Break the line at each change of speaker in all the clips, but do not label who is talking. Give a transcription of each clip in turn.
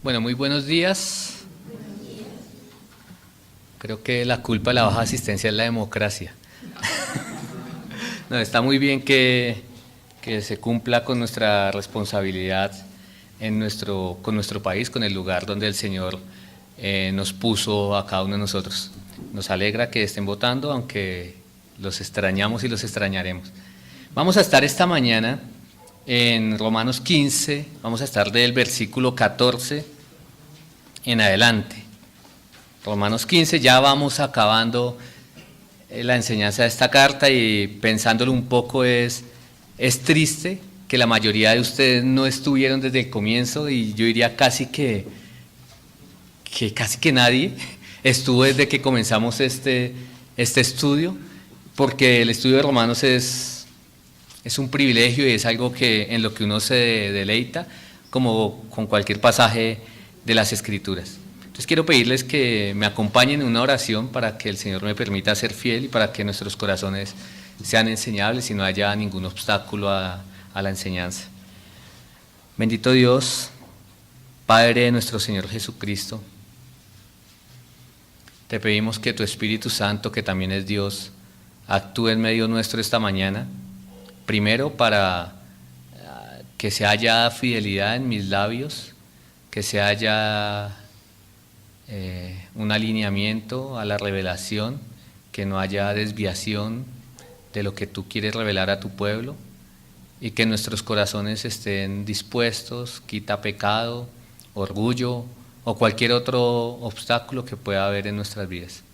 Bueno, muy buenos días. Creo que la culpa de la baja asistencia es la democracia. No, está muy bien que se cumpla con nuestra responsabilidad con nuestro país, con el lugar donde el Señor nos puso a cada uno de nosotros. Nos alegra que estén votando, aunque los extrañamos y los extrañaremos. Vamos a estar esta mañana en Romanos 15, vamos a estar del versículo 14 en adelante. Romanos 15, ya vamos acabando la enseñanza de esta carta y pensándolo un poco es triste que la mayoría de ustedes no estuvieron desde el comienzo y yo diría casi que nadie estuvo desde que comenzamos este estudio, porque el estudio de Romanos es un privilegio y es algo en lo que uno se deleita, como con cualquier pasaje de las Escrituras. Entonces quiero pedirles que me acompañen en una oración para que el Señor me permita ser fiel y para que nuestros corazones sean enseñables y no haya ningún obstáculo a la enseñanza. Bendito Dios, Padre de nuestro Señor Jesucristo, te pedimos que tu Espíritu Santo, que también es Dios, actúe en medio nuestro esta mañana. Primero, para que se haya fidelidad en mis labios, que se haya un alineamiento a la revelación, que no haya desviación de lo que tú quieres revelar a tu pueblo, y que nuestros corazones estén dispuestos, quita pecado, orgullo o cualquier otro obstáculo que pueda haber en nuestras vidas.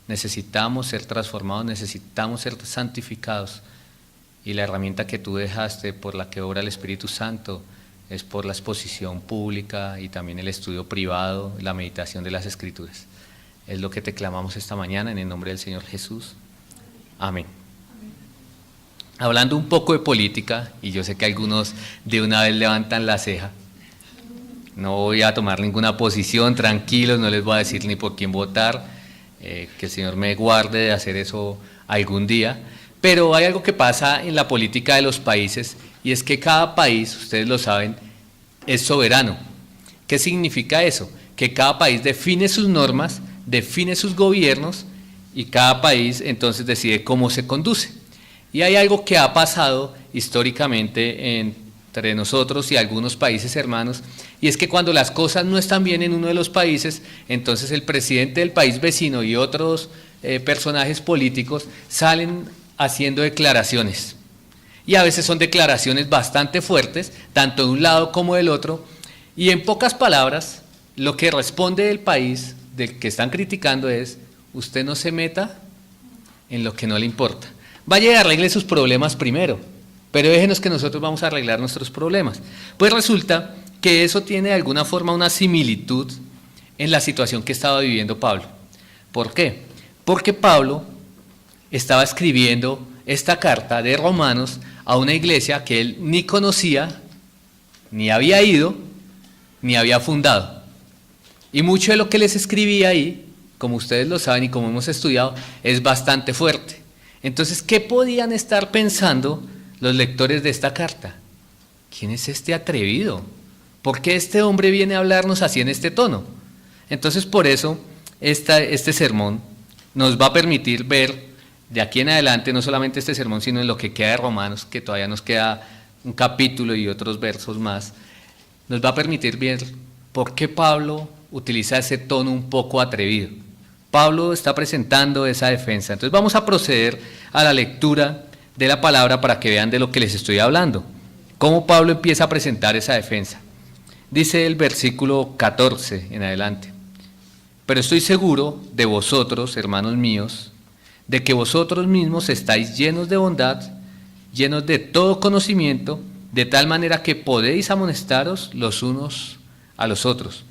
Necesitamos ser transformados, necesitamos ser santificados. Y la herramienta que tú dejaste por la que obra el Espíritu Santo es por la exposición pública y también el estudio privado, la meditación de las Escrituras. Es lo que te clamamos esta mañana en el nombre del Señor Jesús. Amén. Hablando un poco de política, y yo sé que algunos de una vez levantan la ceja, no voy a tomar ninguna posición, tranquilos, no les voy a decir ni por quién votar, que el Señor me guarde de hacer eso algún día. Pero hay algo que pasa en la política de los países y es que cada país, ustedes lo saben, es soberano. ¿Qué significa eso? Que cada país define sus normas, define sus gobiernos y cada país entonces decide cómo se conduce. Y hay algo que ha pasado históricamente entre nosotros y algunos países hermanos, y es que cuando las cosas no están bien en uno de los países, entonces el presidente del país vecino y otros personajes políticos salen haciendo declaraciones, y a veces son declaraciones bastante fuertes, tanto de un lado como del otro, y en pocas palabras, lo que responde el país del que están criticando es: usted no se meta en lo que no le importa. Vaya y arregle sus problemas primero, pero déjenos que nosotros vamos a arreglar nuestros problemas. Pues resulta que eso tiene de alguna forma una similitud en la situación que estaba viviendo Pablo. ¿Por qué? Porque Pablo estaba escribiendo esta carta de Romanos a una iglesia que él ni conocía, ni había ido, ni había fundado. Y mucho de lo que les escribía ahí, como ustedes lo saben y como hemos estudiado, es bastante fuerte. Entonces, ¿qué podían estar pensando los lectores de esta carta? ¿Quién es este atrevido? ¿Por qué este hombre viene a hablarnos así en este tono? Entonces, por eso, este sermón nos va a permitir ver de aquí en adelante, no solamente este sermón, sino en lo que queda de Romanos, que todavía nos queda un capítulo y otros versos más, nos va a permitir ver por qué Pablo utiliza ese tono un poco atrevido. Pablo está presentando esa defensa. Entonces vamos a proceder a la lectura de la palabra para que vean de lo que les estoy hablando. Cómo Pablo empieza a presentar esa defensa. Dice el versículo 14 en adelante: pero estoy seguro de vosotros, hermanos míos, de que vosotros mismos estáis llenos de bondad, llenos de todo conocimiento, de tal manera que podéis amonestaros los unos a los otros.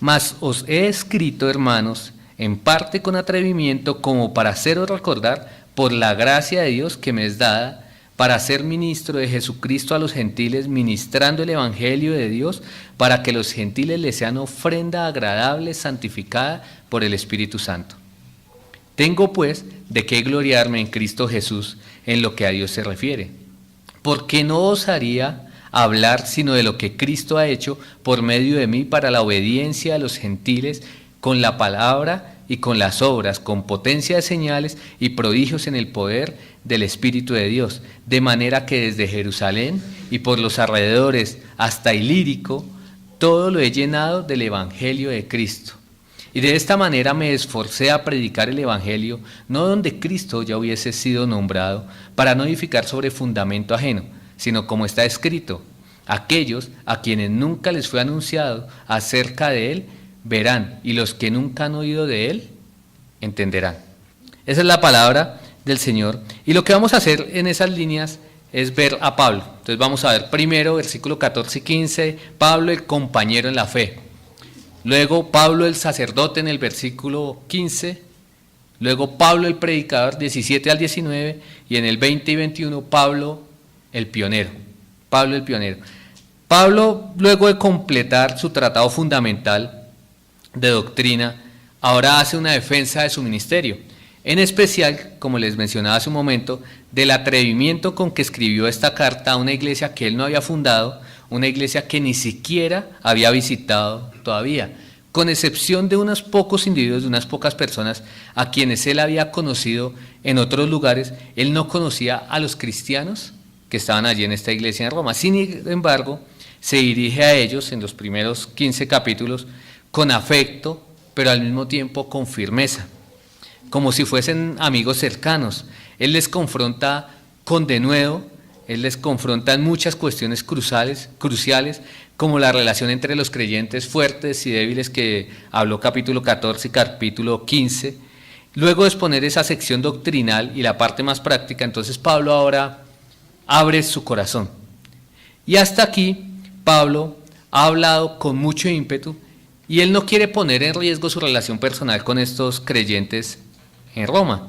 Mas os he escrito, hermanos, en parte con atrevimiento, como para haceros recordar, por la gracia de Dios que me es dada, para ser ministro de Jesucristo a los gentiles, ministrando el evangelio de Dios, para que los gentiles les sean ofrenda agradable, santificada por el Espíritu Santo. Tengo pues de qué gloriarme en Cristo Jesús en lo que a Dios se refiere, porque no osaría hablar sino de lo que Cristo ha hecho por medio de mí para la obediencia a los gentiles, con la palabra y con las obras, con potencia de señales y prodigios en el poder del Espíritu de Dios, de manera que desde Jerusalén y por los alrededores hasta Ilírico, todo lo he llenado del Evangelio de Cristo. Y de esta manera me esforcé a predicar el Evangelio, no donde Cristo ya hubiese sido nombrado, para no edificar sobre fundamento ajeno, sino como está escrito: aquellos a quienes nunca les fue anunciado acerca de Él, verán, y los que nunca han oído de Él, entenderán. Esa es la palabra del Señor. Y lo que vamos a hacer en esas líneas es ver a Pablo. Entonces vamos a ver primero versículo 14 y 15, Pablo el compañero en la fe. Luego Pablo el sacerdote en el versículo 15. Luego Pablo el predicador 17 al 19. Y en el 20 y 21 Pablo el pionero. Pablo el pionero. Pablo, luego de completar su tratado fundamental de doctrina, ahora hace una defensa de su ministerio, en especial, como les mencionaba hace un momento, del atrevimiento con que escribió esta carta a una iglesia que él no había fundado, una iglesia que ni siquiera había visitado todavía, con excepción de unos pocos individuos, de unas pocas personas a quienes él había conocido en otros lugares. Él no conocía a los cristianos que estaban allí en esta iglesia en Roma. Sin embargo, se dirige a ellos en los primeros 15 capítulos con afecto, pero al mismo tiempo con firmeza, como si fuesen amigos cercanos. Él les confronta con denuedo, él les confronta en muchas cuestiones cruciales, como la relación entre los creyentes fuertes y débiles que habló capítulo 14 y capítulo 15. Luego de exponer esa sección doctrinal y la parte más práctica, entonces Pablo ahora abre su corazón. Y hasta aquí Pablo ha hablado con mucho ímpetu, y él no quiere poner en riesgo su relación personal con estos creyentes en Roma,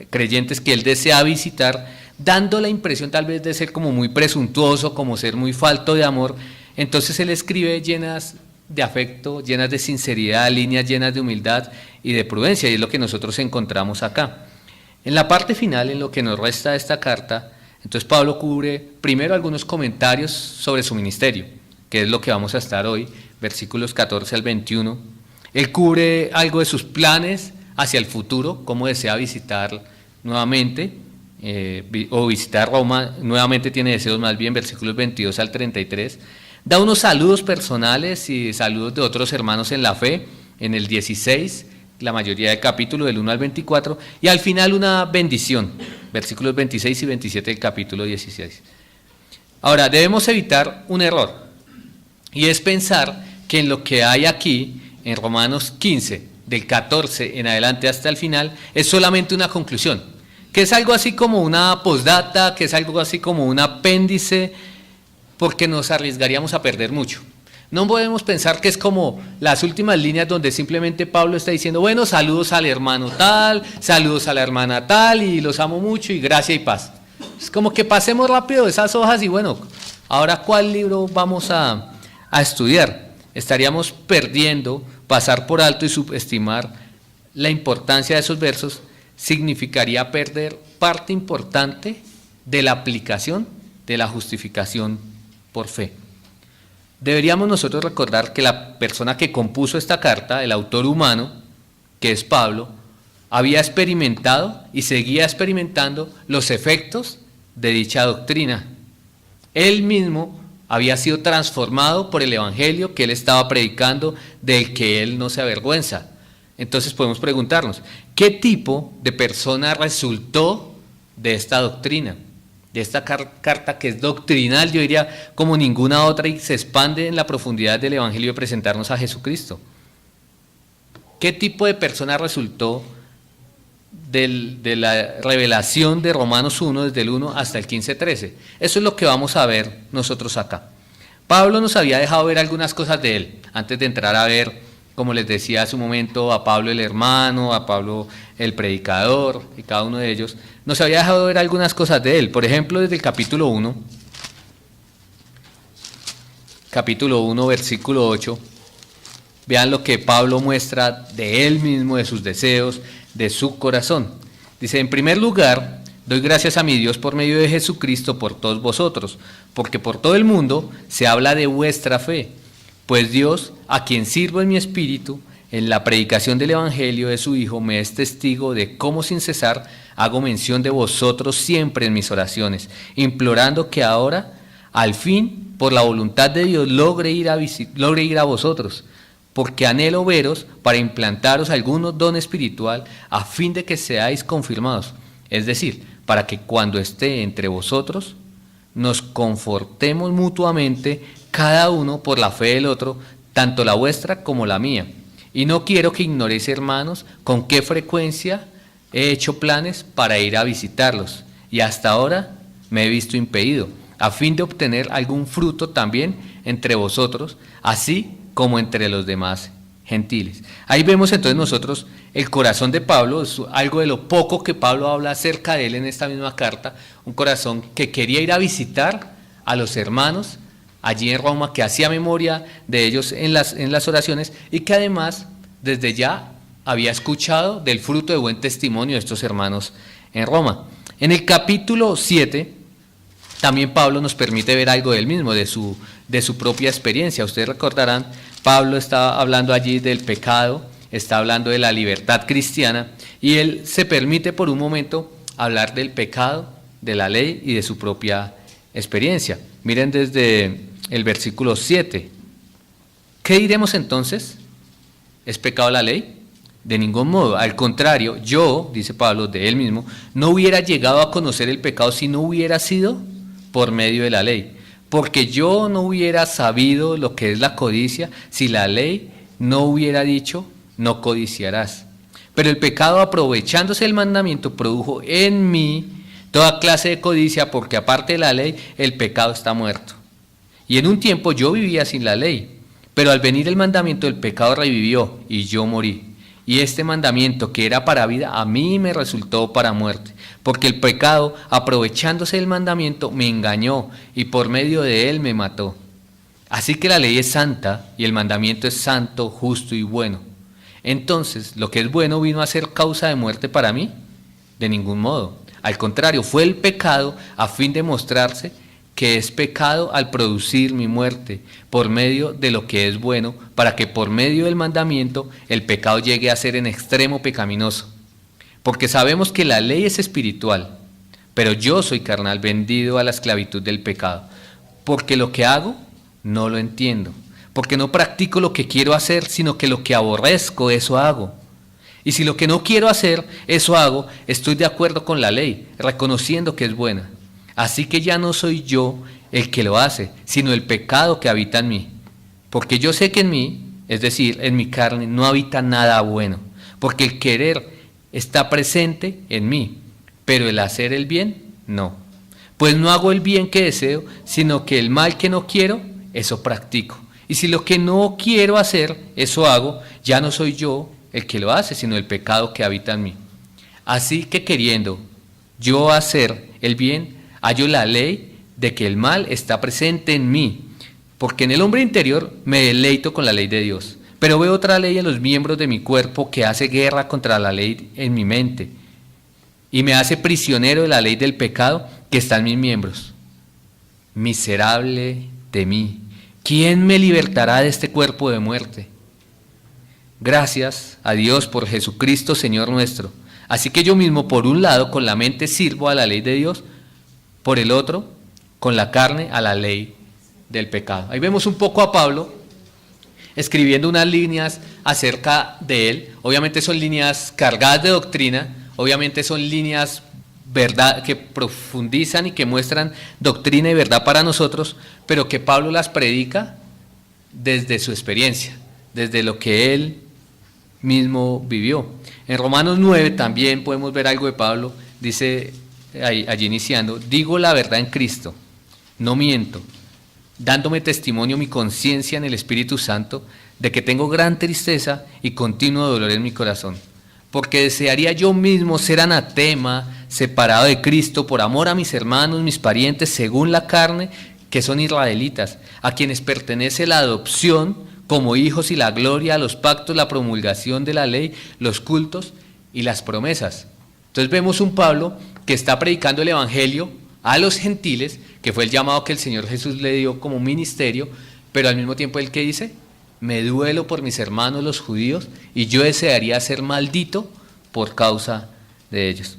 creyentes que él desea visitar, dando la impresión tal vez de ser como muy presuntuoso, como ser muy falto de amor. Entonces él escribe llenas de afecto, llenas de sinceridad, líneas llenas de humildad y de prudencia, y es lo que nosotros encontramos acá. En la parte final, en lo que nos resta de esta carta, entonces Pablo cubre primero algunos comentarios sobre su ministerio, que es lo que vamos a estar hoy, versículos 14 al 21. Él cubre algo de sus planes hacia el futuro, cómo desea visitar nuevamente, o visitar Roma, nuevamente tiene deseos, más bien, versículos 22 al 33. Da unos saludos personales y saludos de otros hermanos en la fe, en el 16, la mayoría del capítulo, del 1 al 24, y al final una bendición, versículos 26 y 27 del capítulo 16. Ahora, debemos evitar un error, y es pensar que en lo que hay aquí, en Romanos 15, del 14 en adelante hasta el final, es solamente una conclusión, que es algo así como una postdata, que es algo así como un apéndice, porque nos arriesgaríamos a perder mucho. No podemos pensar que es como las últimas líneas donde simplemente Pablo está diciendo, bueno, saludos al hermano tal, saludos a la hermana tal, y los amo mucho, y gracia y paz. Es como que pasemos rápido esas hojas y bueno, ahora ¿cuál libro vamos a estudiar? Estaríamos perdiendo, pasar por alto y subestimar la importancia de esos versos, significaría perder parte importante de la aplicación de la justificación por fe. Deberíamos nosotros recordar que la persona que compuso esta carta, el autor humano, que es Pablo, había experimentado y seguía experimentando los efectos de dicha doctrina. Él mismo había sido transformado por el evangelio que él estaba predicando, del que él no se avergüenza. Entonces podemos preguntarnos, ¿qué tipo de persona resultó de esta doctrina? De esta carta que es doctrinal, yo diría, como ninguna otra, y se expande en la profundidad del evangelio de presentarnos a Jesucristo. ¿Qué tipo de persona resultó de la revelación de Romanos 1, desde el 1 hasta el 15-13? Eso es lo que vamos a ver nosotros acá. Pablo nos había dejado ver algunas cosas de él, antes de entrar a ver, como les decía hace un momento, a Pablo el hermano, a Pablo el predicador, y cada uno de ellos, nos había dejado ver algunas cosas de él. Por ejemplo, desde el capítulo 1, versículo 8, vean lo que Pablo muestra de él mismo, de sus deseos, de su corazón. Dice, en primer lugar, doy gracias a mi Dios por medio de Jesucristo por todos vosotros, porque por todo el mundo se habla de vuestra fe, pues Dios, a quien sirvo en mi espíritu, en la predicación del Evangelio de su Hijo, me es testigo de cómo sin cesar hago mención de vosotros siempre en mis oraciones, implorando que ahora, al fin, por la voluntad de Dios, logre ir a vosotros, porque anhelo veros para implantaros algún don espiritual a fin de que seáis confirmados, es decir, para que cuando esté entre vosotros, nos confortemos mutuamente, cada uno por la fe del otro, tanto la vuestra como la mía. Y no quiero que ignoréis, hermanos, con qué frecuencia he hecho planes para ir a visitarlos, y hasta ahora me he visto impedido, a fin de obtener algún fruto también entre vosotros, así como entre los demás gentiles. Ahí vemos entonces nosotros el corazón de Pablo, es algo de lo poco que Pablo habla acerca de él en esta misma carta, un corazón que quería ir a visitar a los hermanos allí en Roma, que hacía memoria de ellos en las oraciones, y que además desde ya había escuchado del fruto de buen testimonio de estos hermanos en Roma. En el capítulo 7 también Pablo nos permite ver algo del mismo, de su propia experiencia. Ustedes recordarán, Pablo está hablando allí del pecado, está hablando de la libertad cristiana, y él se permite por un momento hablar del pecado, de la ley y de su propia experiencia. Miren desde el versículo 7. ¿Qué diremos entonces? ¿Es pecado la ley? De ningún modo, al contrario, yo, dice Pablo de él mismo, no hubiera llegado a conocer el pecado si no hubiera sido por medio de la ley, porque yo no hubiera sabido lo que es la codicia si la ley no hubiera dicho, no codiciarás. Pero el pecado, aprovechándose del mandamiento, produjo en mí toda clase de codicia, porque aparte de la ley, el pecado está muerto. Y en un tiempo yo vivía sin la ley, pero al venir el mandamiento, el pecado revivió y yo morí. Y este mandamiento, que era para vida, a mí me resultó para muerte, porque el pecado, aprovechándose del mandamiento, me engañó y por medio de él me mató. Así que la ley es santa y el mandamiento es santo, justo y bueno. Entonces, ¿lo que es bueno vino a ser causa de muerte para mí? De ningún modo. Al contrario, fue el pecado a fin de mostrarse que es pecado al producir mi muerte por medio de lo que es bueno, para que por medio del mandamiento el pecado llegue a ser en extremo pecaminoso. Porque sabemos que la ley es espiritual, pero yo soy carnal, vendido a la esclavitud del pecado, porque lo que hago no lo entiendo, porque no practico lo que quiero hacer, sino que lo que aborrezco, eso hago. Y si lo que no quiero hacer, eso hago, estoy de acuerdo con la ley, reconociendo que es buena. Así que ya no soy yo el que lo hace, sino el pecado que habita en mí. Porque yo sé que en mí, es decir, en mi carne, no habita nada bueno. Porque el querer está presente en mí, pero el hacer el bien, no. Pues no hago el bien que deseo, sino que el mal que no quiero, eso practico. Y si lo que no quiero hacer, eso hago, ya no soy yo el que lo hace, sino el pecado que habita en mí. Así que queriendo yo hacer el bien, hallo la ley de que el mal está presente en mí, porque en el hombre interior me deleito con la ley de Dios, pero veo otra ley en los miembros de mi cuerpo que hace guerra contra la ley en mi mente y me hace prisionero de la ley del pecado que está en mis miembros. Miserable de mí, ¿quién me libertará de este cuerpo de muerte? Gracias a Dios por Jesucristo Señor nuestro. Así que yo mismo, por un lado, con la mente sirvo a la ley de Dios, por el otro, con la carne, a la ley del pecado. Ahí vemos un poco a Pablo escribiendo unas líneas acerca de él. Obviamente son líneas cargadas de doctrina, obviamente son líneas verdad que profundizan y que muestran doctrina y verdad para nosotros, pero que Pablo las predica desde su experiencia, desde lo que él mismo vivió. En Romanos 9 también podemos ver algo de Pablo. Dice allí iniciando: digo la verdad en Cristo, no miento, dándome testimonio mi conciencia en el Espíritu Santo de que tengo gran tristeza y continuo dolor en mi corazón, porque desearía yo mismo ser anatema, separado de Cristo, por amor a mis hermanos, mis parientes, según la carne, que son israelitas, a quienes pertenece la adopción como hijos y la gloria, los pactos, la promulgación de la ley, los cultos y las promesas. Entonces vemos un Pablo que está predicando el evangelio a los gentiles, que fue el llamado que el Señor Jesús le dio como ministerio, pero al mismo tiempo él que dice, me duelo por mis hermanos los judíos y yo desearía ser maldito por causa de ellos.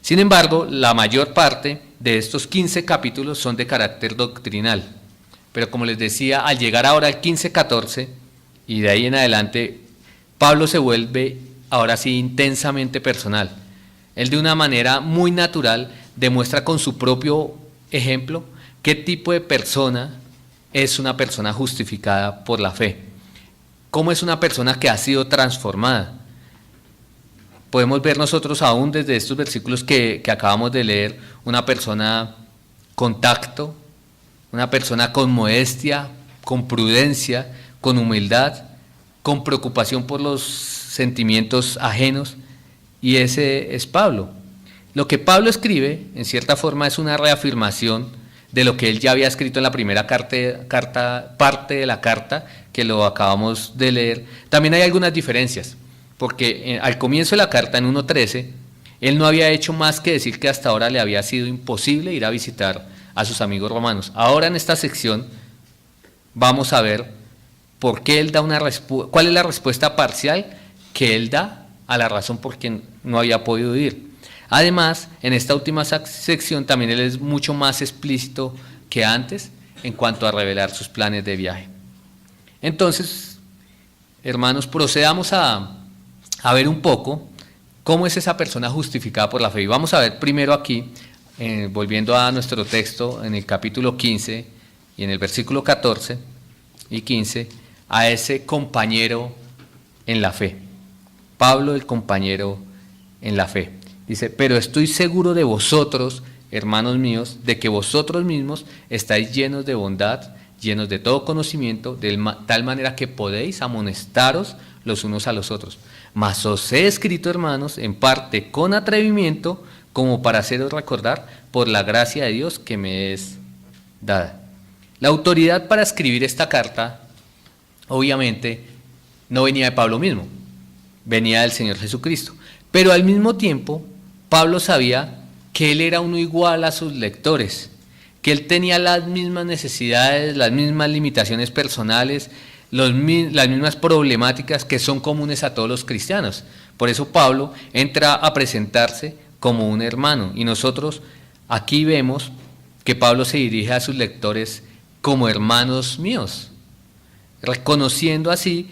Sin embargo, la mayor parte de estos 15 capítulos son de carácter doctrinal, pero como les decía, al llegar ahora al 15-14 y de ahí en adelante, Pablo se vuelve ahora sí intensamente personal. Él de una manera muy natural demuestra con su propio ejemplo qué tipo de persona es una persona justificada por la fe. ¿Cómo es una persona que ha sido transformada? Podemos ver nosotros aún desde estos versículos que acabamos de leer, una persona con tacto, una persona con modestia, con prudencia, con humildad, con preocupación por los sentimientos ajenos, y ese es Pablo. Lo que Pablo escribe, en cierta forma, es una reafirmación de lo que él ya había escrito en la primera parte de la carta, que lo acabamos de leer. También hay algunas diferencias, porque al comienzo de la carta, en 1.13, él no había hecho más que decir que hasta ahora le había sido imposible ir a visitar a sus amigos romanos. Ahora en esta sección vamos a ver por qué él da cuál es la respuesta parcial que él da a la razón por quien no había podido ir. Además, en esta última sección también él es mucho más explícito que antes en cuanto a revelar sus planes de viaje. Entonces, hermanos, procedamos a ver un poco cómo es esa persona justificada por la fe. Y vamos a ver primero aquí, volviendo a nuestro texto, en el capítulo 15 y en el versículo 14 y 15, a ese compañero en la fe. Pablo, el compañero en la fe. Dice, pero estoy seguro de vosotros, hermanos míos, de que vosotros mismos estáis llenos de bondad, llenos de todo conocimiento, de tal manera que podéis amonestaros los unos a los otros. Mas os he escrito, hermanos, en parte con atrevimiento, como para haceros recordar por la gracia de Dios que me es dada. La autoridad para escribir esta carta, obviamente, no venía de Pablo mismo, venía del Señor Jesucristo. Pero al mismo tiempo, Pablo sabía que él era uno igual a sus lectores, que él tenía las mismas necesidades, las mismas limitaciones personales, las mismas problemáticas que son comunes a todos los cristianos. Por eso Pablo entra a presentarse como un hermano, y nosotros aquí vemos que Pablo se dirige a sus lectores como hermanos míos, reconociendo así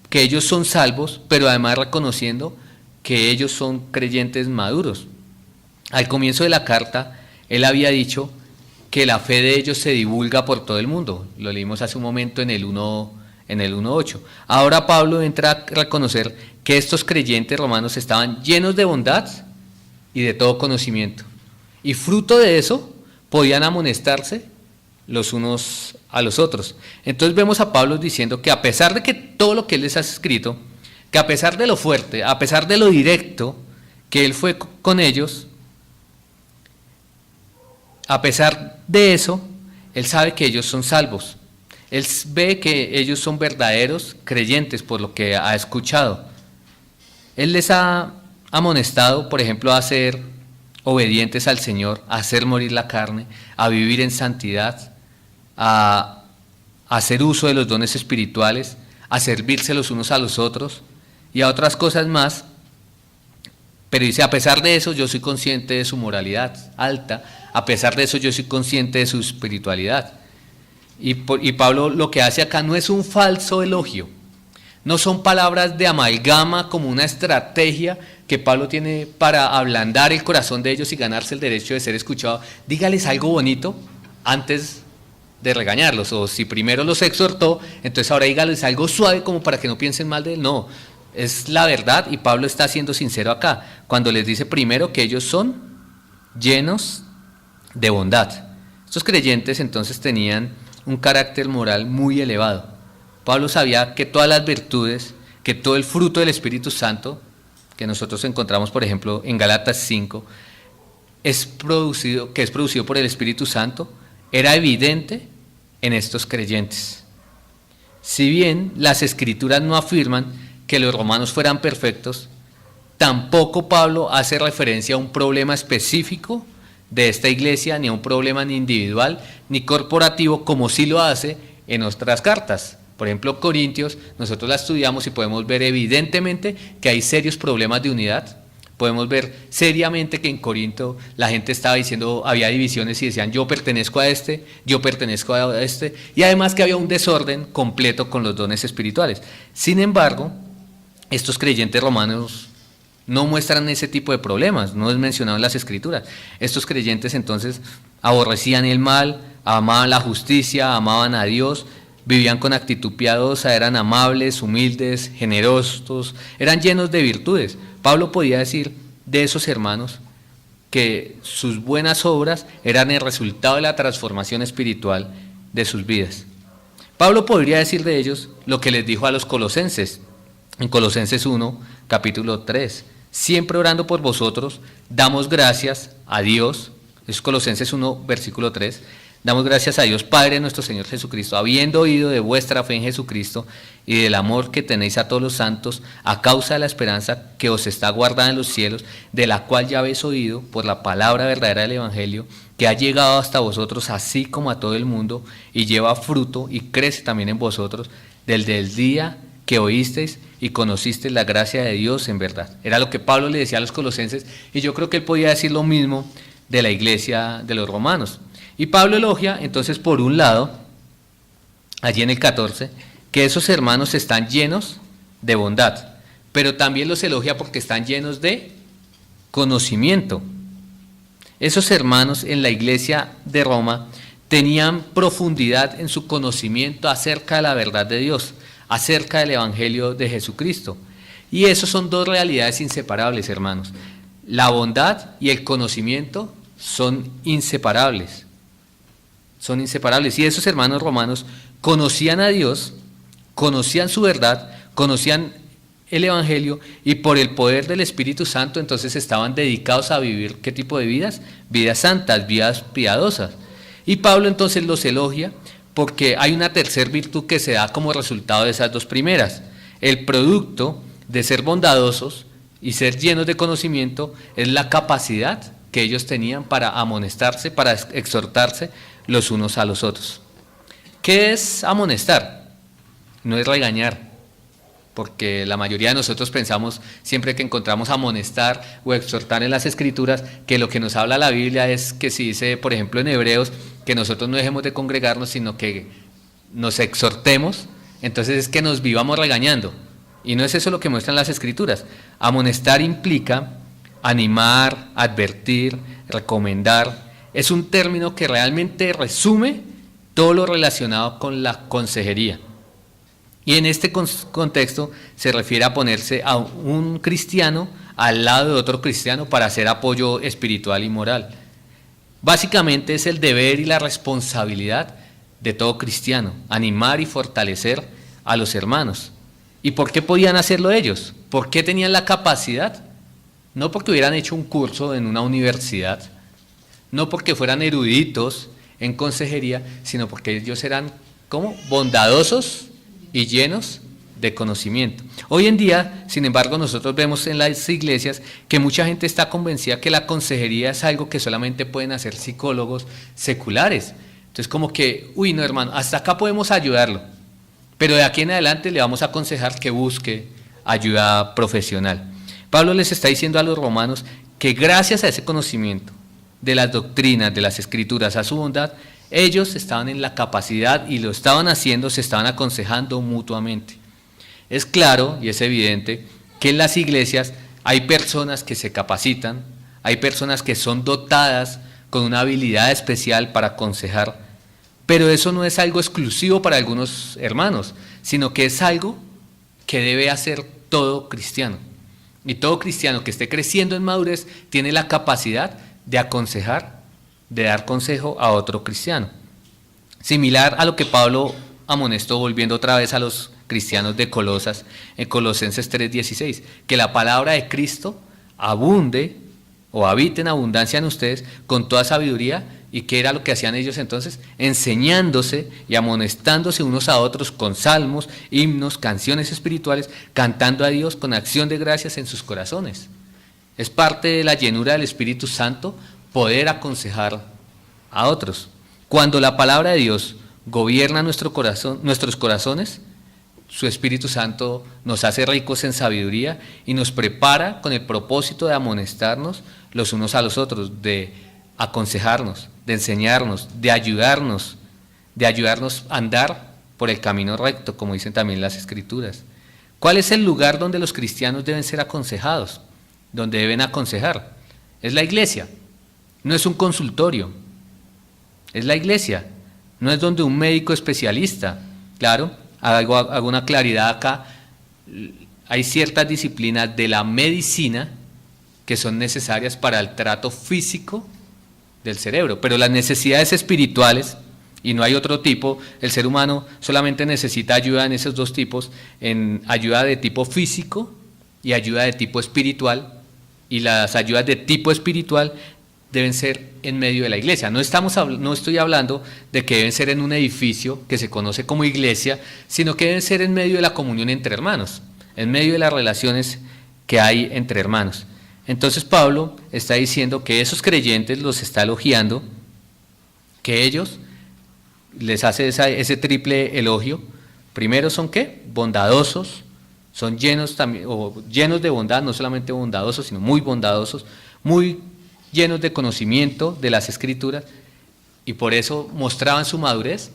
que ellos son salvos, pero además reconociendo que ellos son creyentes maduros. Al comienzo de la carta, él había dicho que la fe de ellos se divulga por todo el mundo. Lo leímos hace un momento en el 1.8. Ahora Pablo entra a reconocer que estos creyentes romanos estaban llenos de bondad y de todo conocimiento. Y fruto de eso, podían amonestarse los unos a los otros. Entonces vemos a Pablo diciendo que a pesar de que todo lo que él les ha escrito, que a pesar de lo fuerte, a pesar de lo directo que él fue con ellos, a pesar de eso, él sabe que ellos son salvos. Él ve que ellos son verdaderos creyentes por lo que ha escuchado. Él les ha amonestado, por ejemplo, a ser obedientes al Señor, a hacer morir la carne, a vivir en santidad, a hacer uso de los dones espirituales, a servirse los unos a los otros y a otras cosas más. Pero dice, a pesar de eso yo soy consciente de su moralidad alta, a pesar de eso yo soy consciente de su espiritualidad. Y Pablo lo que hace acá no es un falso elogio, no son palabras de amalgama como una estrategia que Pablo tiene para ablandar el corazón de ellos y ganarse el derecho de ser escuchado. Dígales algo bonito antes de regañarlos, o si primero los exhortó, entonces ahora dígales algo suave como para que no piensen mal de él. No, es la verdad, y Pablo está siendo sincero acá, cuando les dice primero que ellos son llenos de bondad. Estos creyentes entonces tenían un carácter moral muy elevado. Pablo sabía que todas las virtudes, que todo el fruto del Espíritu Santo, que nosotros encontramos por ejemplo en Gálatas 5, que es producido por el Espíritu Santo, era evidente en estos creyentes. Si bien las Escrituras no afirman que los romanos fueran perfectos, tampoco Pablo hace referencia a un problema específico de esta iglesia, ni a un problema ni individual ni corporativo, como sí lo hace en otras cartas. Por ejemplo, Corintios, nosotros la estudiamos y podemos ver evidentemente que hay serios problemas de unidad. Podemos ver seriamente que en Corinto la gente estaba diciendo, había divisiones y decían, yo pertenezco a este, yo pertenezco a este, y además que había un desorden completo con los dones espirituales. Sin embargo, estos creyentes romanos no muestran ese tipo de problemas, no es mencionado en las Escrituras. Estos creyentes entonces aborrecían el mal, amaban la justicia, amaban a Dios, vivían con actitud piadosa, eran amables, humildes, generosos, eran llenos de virtudes. Pablo podía decir de esos hermanos que sus buenas obras eran el resultado de la transformación espiritual de sus vidas. Pablo podría decir de ellos lo que les dijo a los colosenses, en Colosenses 1, capítulo 3, siempre orando por vosotros, damos gracias a Dios, es Colosenses 1, versículo 3, damos gracias a Dios Padre nuestro Señor Jesucristo, habiendo oído de vuestra fe en Jesucristo y del amor que tenéis a todos los santos, a causa de la esperanza que os está guardada en los cielos, de la cual ya habéis oído por la palabra verdadera del Evangelio, que ha llegado hasta vosotros así como a todo el mundo, y lleva fruto y crece también en vosotros, desde el día que oísteis y conocisteis la gracia de Dios en verdad. Era lo que Pablo le decía a los colosenses, y yo creo que él podía decir lo mismo de la iglesia de los romanos. Y Pablo elogia, entonces, por un lado, allí en el 14, que esos hermanos están llenos de bondad, pero también los elogia porque están llenos de conocimiento. Esos hermanos en la iglesia de Roma tenían profundidad en su conocimiento acerca de la verdad de Dios, acerca del Evangelio de Jesucristo. Y eso son dos realidades inseparables, hermanos. La bondad y el conocimiento son inseparables. Son inseparables. Y esos hermanos romanos conocían a Dios, conocían su verdad, conocían el Evangelio, y por el poder del Espíritu Santo entonces estaban dedicados a vivir ¿qué tipo de vidas? Vidas santas, vidas piadosas. Y Pablo entonces los elogia porque hay una tercera virtud que se da como resultado de esas dos primeras. El producto de ser bondadosos y ser llenos de conocimiento es la capacidad que ellos tenían para amonestarse, para exhortarse los unos a los otros. ¿Qué es amonestar? No es regañar, porque la mayoría de nosotros pensamos, siempre que encontramos amonestar o exhortar en las Escrituras, que lo que nos habla la Biblia es que si dice, por ejemplo, en Hebreos, que nosotros no dejemos de congregarnos, sino que nos exhortemos, entonces es que nos vivamos regañando. Y no es eso lo que muestran las Escrituras. Amonestar implica animar, advertir, recomendar. Es un término que realmente resume todo lo relacionado con la consejería. Y en este contexto se refiere a ponerse a un cristiano al lado de otro cristiano para hacer apoyo espiritual y moral. Básicamente es el deber y la responsabilidad de todo cristiano, animar y fortalecer a los hermanos. ¿Y por qué podían hacerlo ellos? ¿Por qué tenían la capacidad? No porque hubieran hecho un curso en una universidad, no porque fueran eruditos en consejería, sino porque ellos eran, ¿cómo? Bondadosos y llenos de conocimiento. Hoy en día, sin embargo, nosotros vemos en las iglesias que mucha gente está convencida que la consejería es algo que solamente pueden hacer psicólogos seculares. Entonces como que, uy, no, hermano, hasta acá podemos ayudarlo, pero de aquí en adelante le vamos a aconsejar que busque ayuda profesional. Pablo les está diciendo a los romanos que gracias a ese conocimiento de las doctrinas, de las Escrituras, a su bondad, ellos estaban en la capacidad y lo estaban haciendo, se estaban aconsejando mutuamente. Es claro y es evidente que en las iglesias hay personas que se capacitan, hay personas que son dotadas con una habilidad especial para aconsejar, pero eso no es algo exclusivo para algunos hermanos, sino que es algo que debe hacer todo cristiano. Y todo cristiano que esté creciendo en madurez tiene la capacidad de aconsejar, de dar consejo a otro cristiano. Similar a lo que Pablo amonestó, volviendo otra vez a los cristianos de Colosas, en Colosenses 3:16, que la palabra de Cristo abunde o habite en abundancia en ustedes con toda sabiduría. ¿Y qué era lo que hacían ellos entonces? Enseñándose y amonestándose unos a otros con salmos, himnos, canciones espirituales, cantando a Dios con acción de gracias en sus corazones. Es parte de la llenura del Espíritu Santo poder aconsejar a otros. Cuando la palabra de Dios gobierna nuestros corazones, su Espíritu Santo nos hace ricos en sabiduría y nos prepara con el propósito de amonestarnos los unos a los otros, de aconsejarnos, de enseñarnos, de ayudarnos a andar por el camino recto, como dicen también las Escrituras. ¿Cuál es el lugar donde los cristianos deben ser aconsejados? Donde deben aconsejar. Es la iglesia, no es un consultorio, es la iglesia, no es donde un médico especialista. Claro, hago una claridad acá, hay ciertas disciplinas de la medicina que son necesarias para el trato físico del cerebro, pero las necesidades espirituales, y no hay otro tipo, el ser humano solamente necesita ayuda en esos dos tipos, en ayuda de tipo físico y ayuda de tipo espiritual, y las ayudas de tipo espiritual deben ser en medio de la iglesia. No estoy hablando de que deben ser en un edificio que se conoce como iglesia, sino que deben ser en medio de la comunión entre hermanos, en medio de las relaciones que hay entre hermanos. Entonces Pablo está diciendo que esos creyentes los está elogiando, que ellos les hace ese triple elogio. Primero son ¿qué? Bondadosos, son llenos también, o llenos de bondad, no solamente bondadosos, sino muy bondadosos, muy llenos de conocimiento de las Escrituras, y por eso mostraban su madurez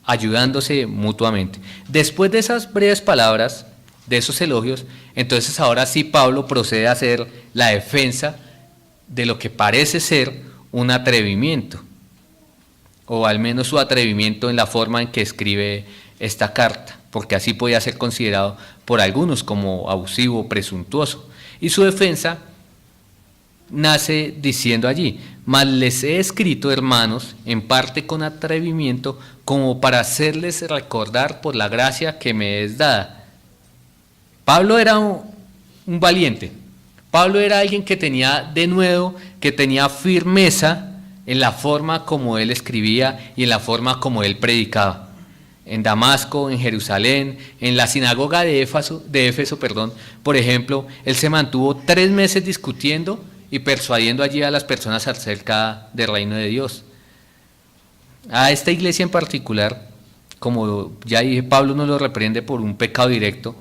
ayudándose mutuamente. Después de esas breves palabras, de esos elogios, entonces ahora sí Pablo procede a hacer la defensa de lo que parece ser un atrevimiento, o al menos su atrevimiento en la forma en que escribe esta carta, porque así podía ser considerado por algunos como abusivo, presuntuoso. Y su defensa nace diciendo allí: mas les he escrito, hermanos, en parte con atrevimiento, como para hacerles recordar por la gracia que me es dada. Pablo era un valiente. Pablo era alguien que tenía denuedo, que tenía firmeza en la forma como él escribía y en la forma como él predicaba. En Damasco, en Jerusalén, en la sinagoga de Éfeso, por ejemplo, él se mantuvo 3 meses discutiendo y persuadiendo allí a las personas acerca del reino de Dios. A esta iglesia en particular, como ya dije, Pablo no lo reprende por un pecado directo,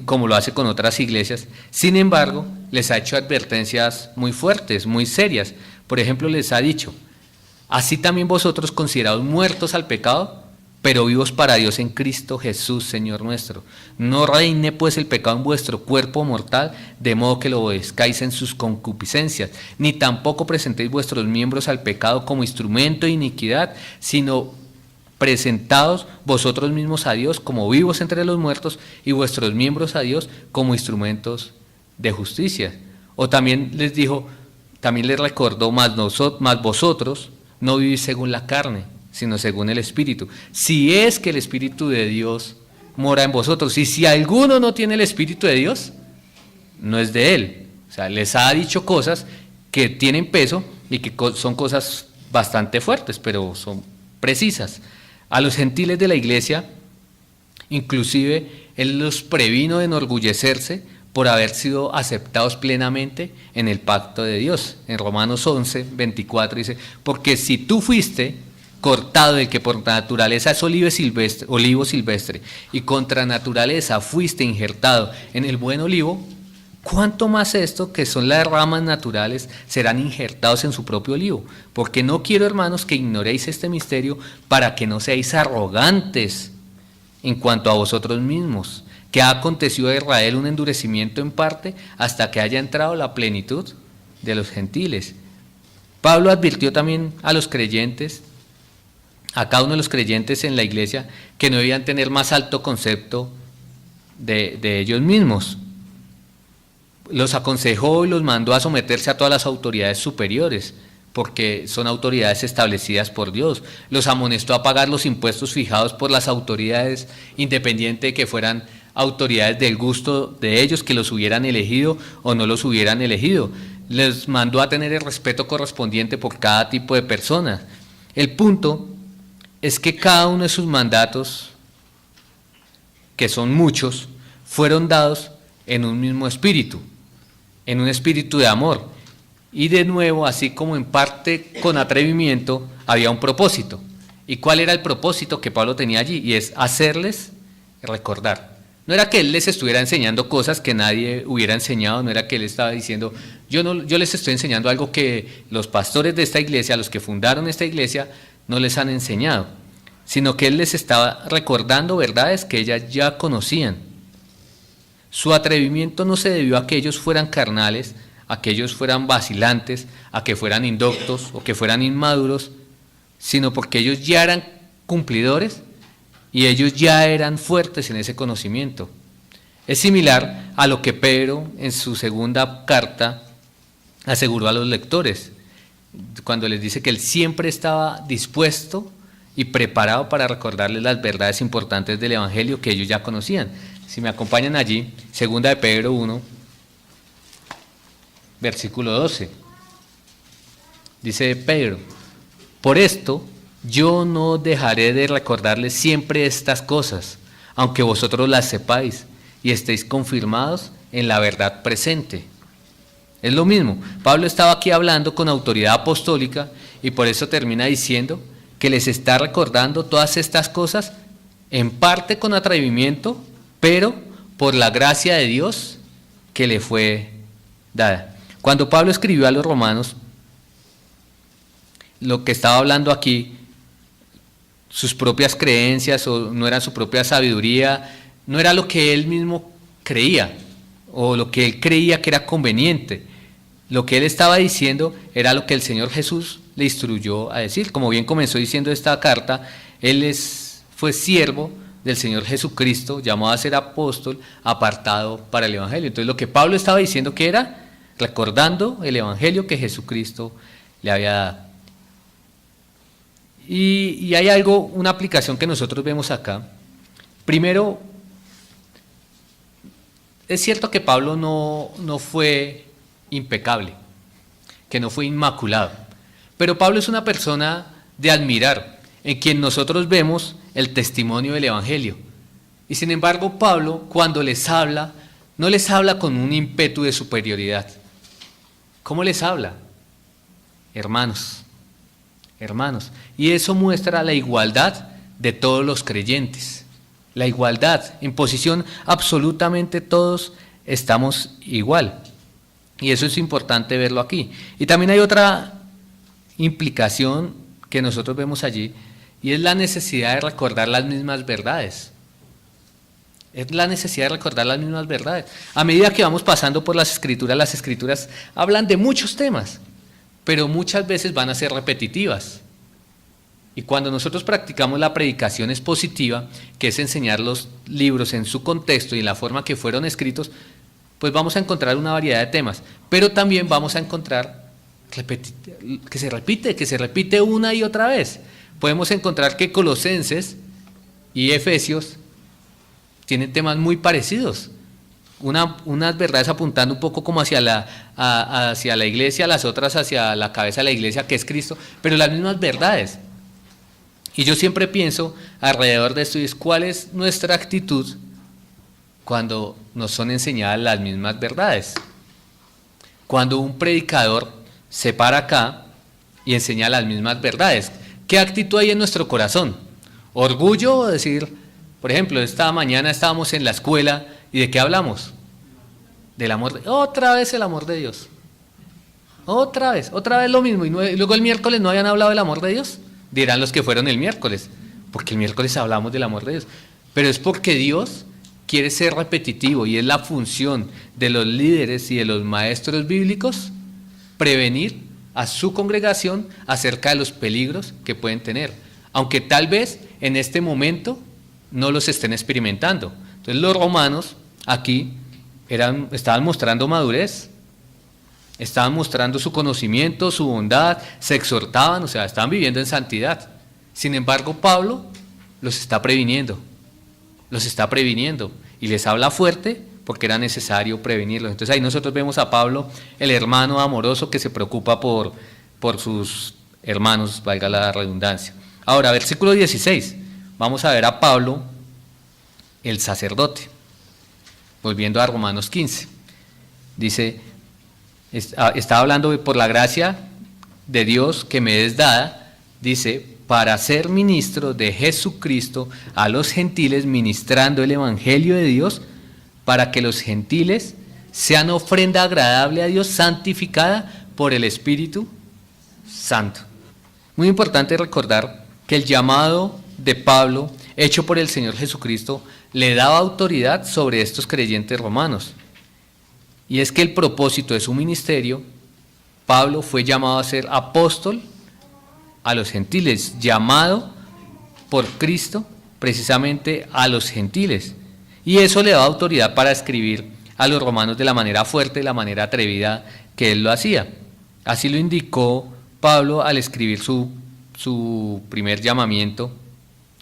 como lo hace con otras iglesias. Sin embargo, les ha hecho advertencias muy fuertes, muy serias. Por ejemplo, les ha dicho: así también vosotros, considerados muertos al pecado, pero vivos para Dios en Cristo Jesús, Señor nuestro. No reine pues el pecado en vuestro cuerpo mortal, de modo que lo obedezcáis en sus concupiscencias, ni tampoco presentéis vuestros miembros al pecado como instrumento de iniquidad, sino presentaos vosotros mismos a Dios como vivos entre los muertos, y vuestros miembros a Dios como instrumentos de justicia. O también les dijo, también les recordó: mas vosotros no vivís según la carne, sino según el Espíritu. Si es que el Espíritu de Dios mora en vosotros, y si alguno no tiene el Espíritu de Dios, no es de él. O sea, les ha dicho cosas que tienen peso y que son cosas bastante fuertes, pero son precisas. A los gentiles de la iglesia, inclusive, él los previno de enorgullecerse por haber sido aceptados plenamente en el pacto de Dios. En Romanos 11, 24 dice: porque si tú fuiste cortado del que por naturaleza es olivo silvestre, y contra naturaleza fuiste injertado en el buen olivo, ¿cuánto más esto, que son las ramas naturales, serán injertados en su propio olivo? Porque no quiero, hermanos, que ignoréis este misterio, para que no seáis arrogantes en cuanto a vosotros mismos, que ha acontecido a Israel un endurecimiento en parte, hasta que haya entrado la plenitud de los gentiles. Pablo advirtió también a los creyentes, a cada uno de los creyentes en la iglesia, que no debían tener más alto concepto de ellos mismos. Los aconsejó y los mandó a someterse a todas las autoridades superiores, porque son autoridades establecidas por Dios. Los amonestó a pagar los impuestos fijados por las autoridades, independiente de que fueran autoridades del gusto de ellos, que los hubieran elegido o no los hubieran elegido. Les mandó a tener el respeto correspondiente por cada tipo de persona. El punto es que cada uno de sus mandatos, que son muchos, fueron dados en un mismo espíritu, en un espíritu de amor. Y de nuevo, así como en parte con atrevimiento, había un propósito. ¿Y cuál era el propósito que Pablo tenía allí? Y es hacerles recordar. No era que él les estuviera enseñando cosas que nadie hubiera enseñado, no era que él estaba diciendo, yo les estoy enseñando algo que los pastores de esta iglesia, los que fundaron esta iglesia, no les han enseñado, sino que él les estaba recordando verdades que ellas ya conocían. Su atrevimiento no se debió a que ellos fueran carnales, a que ellos fueran vacilantes, a que fueran indoctos o que fueran inmaduros, sino porque ellos ya eran cumplidores y ellos ya eran fuertes en ese conocimiento. Es similar a lo que Pedro en su segunda carta aseguró a los lectores, cuando les dice que él siempre estaba dispuesto y preparado para recordarles las verdades importantes del Evangelio que ellos ya conocían. Si me acompañan allí, segunda de Pedro 1, versículo 12, dice Pedro: por esto yo no dejaré de recordarles siempre estas cosas, aunque vosotros las sepáis y estéis confirmados en la verdad presente. Es lo mismo, Pablo estaba aquí hablando con autoridad apostólica y por eso termina diciendo que les está recordando todas estas cosas, en parte con atrevimiento, pero por la gracia de Dios que le fue dada. Cuando Pablo escribió a los romanos, lo que estaba hablando aquí, sus propias creencias, o no era su propia sabiduría, no era lo que él mismo creía, o lo que él creía que era conveniente. Lo que él estaba diciendo era lo que el Señor Jesús le instruyó a decir. Como bien comenzó diciendo esta carta, él fue siervo del Señor Jesucristo, llamado a ser apóstol, apartado para el Evangelio. Entonces lo que Pablo estaba diciendo que era recordando el Evangelio que Jesucristo le había dado. Y hay algo, una aplicación que nosotros vemos acá. Primero, es cierto que Pablo no fue impecable, que no fue inmaculado, pero Pablo es una persona de admirar, en quien nosotros vemos el testimonio del Evangelio. Y sin embargo, Pablo, cuando les habla, no les habla con un ímpetu de superioridad. ¿Cómo les habla? Hermanos, hermanos. Y eso muestra la igualdad de todos los creyentes. La igualdad, en posición absolutamente todos estamos igual. Y eso es importante verlo aquí. Y también hay otra implicación que nosotros vemos allí, y es la necesidad de recordar las mismas verdades. Es la necesidad de recordar las mismas verdades. A medida que vamos pasando por las escrituras hablan de muchos temas, pero muchas veces van a ser repetitivas. Y cuando nosotros practicamos la predicación expositiva, que es enseñar los libros en su contexto y en la forma que fueron escritos, pues vamos a encontrar una variedad de temas, pero también vamos a encontrar que se repite una y otra vez. Podemos encontrar que Colosenses y Efesios tienen temas muy parecidos, unas verdades apuntando un poco como hacia la iglesia, las otras hacia la cabeza de la iglesia, que es Cristo, pero las mismas verdades. Y yo siempre pienso alrededor de esto, y es cuál es nuestra actitud cuando nos son enseñadas las mismas verdades. Cuando un predicador se para acá y enseña las mismas verdades, ¿qué actitud hay en nuestro corazón? ¿Orgullo o decir, por ejemplo, esta mañana estábamos en la escuela y ¿de qué hablamos? Del amor, otra vez el amor de Dios. Otra vez lo mismo. Y luego el miércoles no habían hablado del amor de Dios. Dirán los que fueron el miércoles, porque el miércoles hablamos del amor de Dios. Pero es porque Dios quiere ser repetitivo, y es la función de los líderes y de los maestros bíblicos prevenir a su congregación acerca de los peligros que pueden tener, aunque tal vez en este momento no los estén experimentando. Entonces los romanos aquí estaban mostrando madurez, estaban mostrando su conocimiento, su bondad, se exhortaban, o sea, estaban viviendo en santidad. Sin embargo, Pablo los está previniendo y les habla fuerte porque era necesario prevenirlos. Entonces ahí nosotros vemos a Pablo, el hermano amoroso que se preocupa por sus hermanos, valga la redundancia. Ahora, versículo 16, vamos a ver a Pablo, el sacerdote, volviendo a Romanos 15, dice: Estaba hablando por la gracia de Dios que me es dada, dice, para ser ministro de Jesucristo a los gentiles, ministrando el evangelio de Dios, para que los gentiles sean ofrenda agradable a Dios, santificada por el Espíritu Santo. Muy importante recordar que el llamado de Pablo, hecho por el Señor Jesucristo, le daba autoridad sobre estos creyentes romanos. Y es que el propósito de su ministerio, Pablo fue llamado a ser apóstol a los gentiles, llamado por Cristo precisamente a los gentiles. Y eso le daba autoridad para escribir a los romanos de la manera fuerte, de la manera atrevida que él lo hacía. Así lo indicó Pablo al escribir su primer llamamiento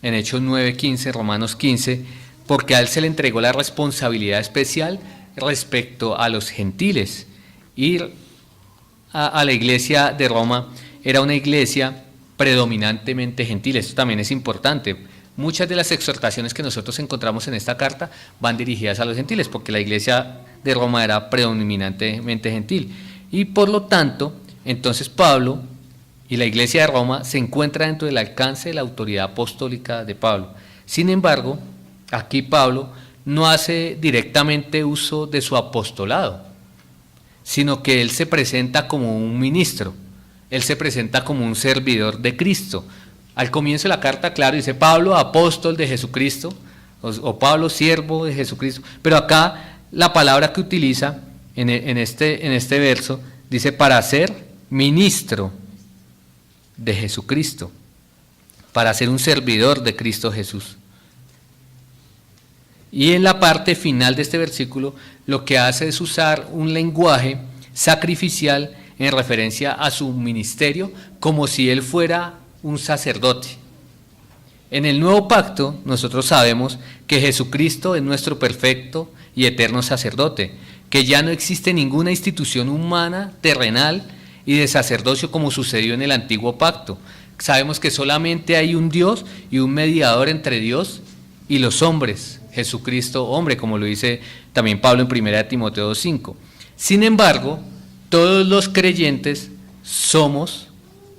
en Hechos 9:15, Romanos 15, porque a él se le entregó la responsabilidad especial respecto a los gentiles. Ir a la iglesia de Roma era una iglesia predominantemente gentil. Esto también es importante. Muchas de las exhortaciones que nosotros encontramos en esta carta van dirigidas a los gentiles, porque la iglesia de Roma era predominantemente gentil. Y por lo tanto, entonces Pablo y la iglesia de Roma se encuentra dentro del alcance de la autoridad apostólica de Pablo. Sin embargo, aquí Pablo no hace directamente uso de su apostolado, sino que él se presenta como un ministro, él se presenta como un servidor de Cristo. Al comienzo de la carta, claro, dice Pablo, apóstol de Jesucristo, o Pablo, siervo de Jesucristo, pero acá la palabra que utiliza en este verso dice para ser ministro de Jesucristo, para ser un servidor de Cristo Jesús. Y en la parte final de este versículo lo que hace es usar un lenguaje sacrificial en referencia a su ministerio, como si él fuera un sacerdote. En el nuevo pacto nosotros sabemos que Jesucristo es nuestro perfecto y eterno sacerdote, que ya no existe ninguna institución humana, terrenal y de sacerdocio como sucedió en el antiguo pacto. Sabemos que solamente hay un Dios y un mediador entre Dios y los hombres, Jesucristo hombre, como lo dice también Pablo en 1 Timoteo 2:5. Sin embargo, todos los creyentes somos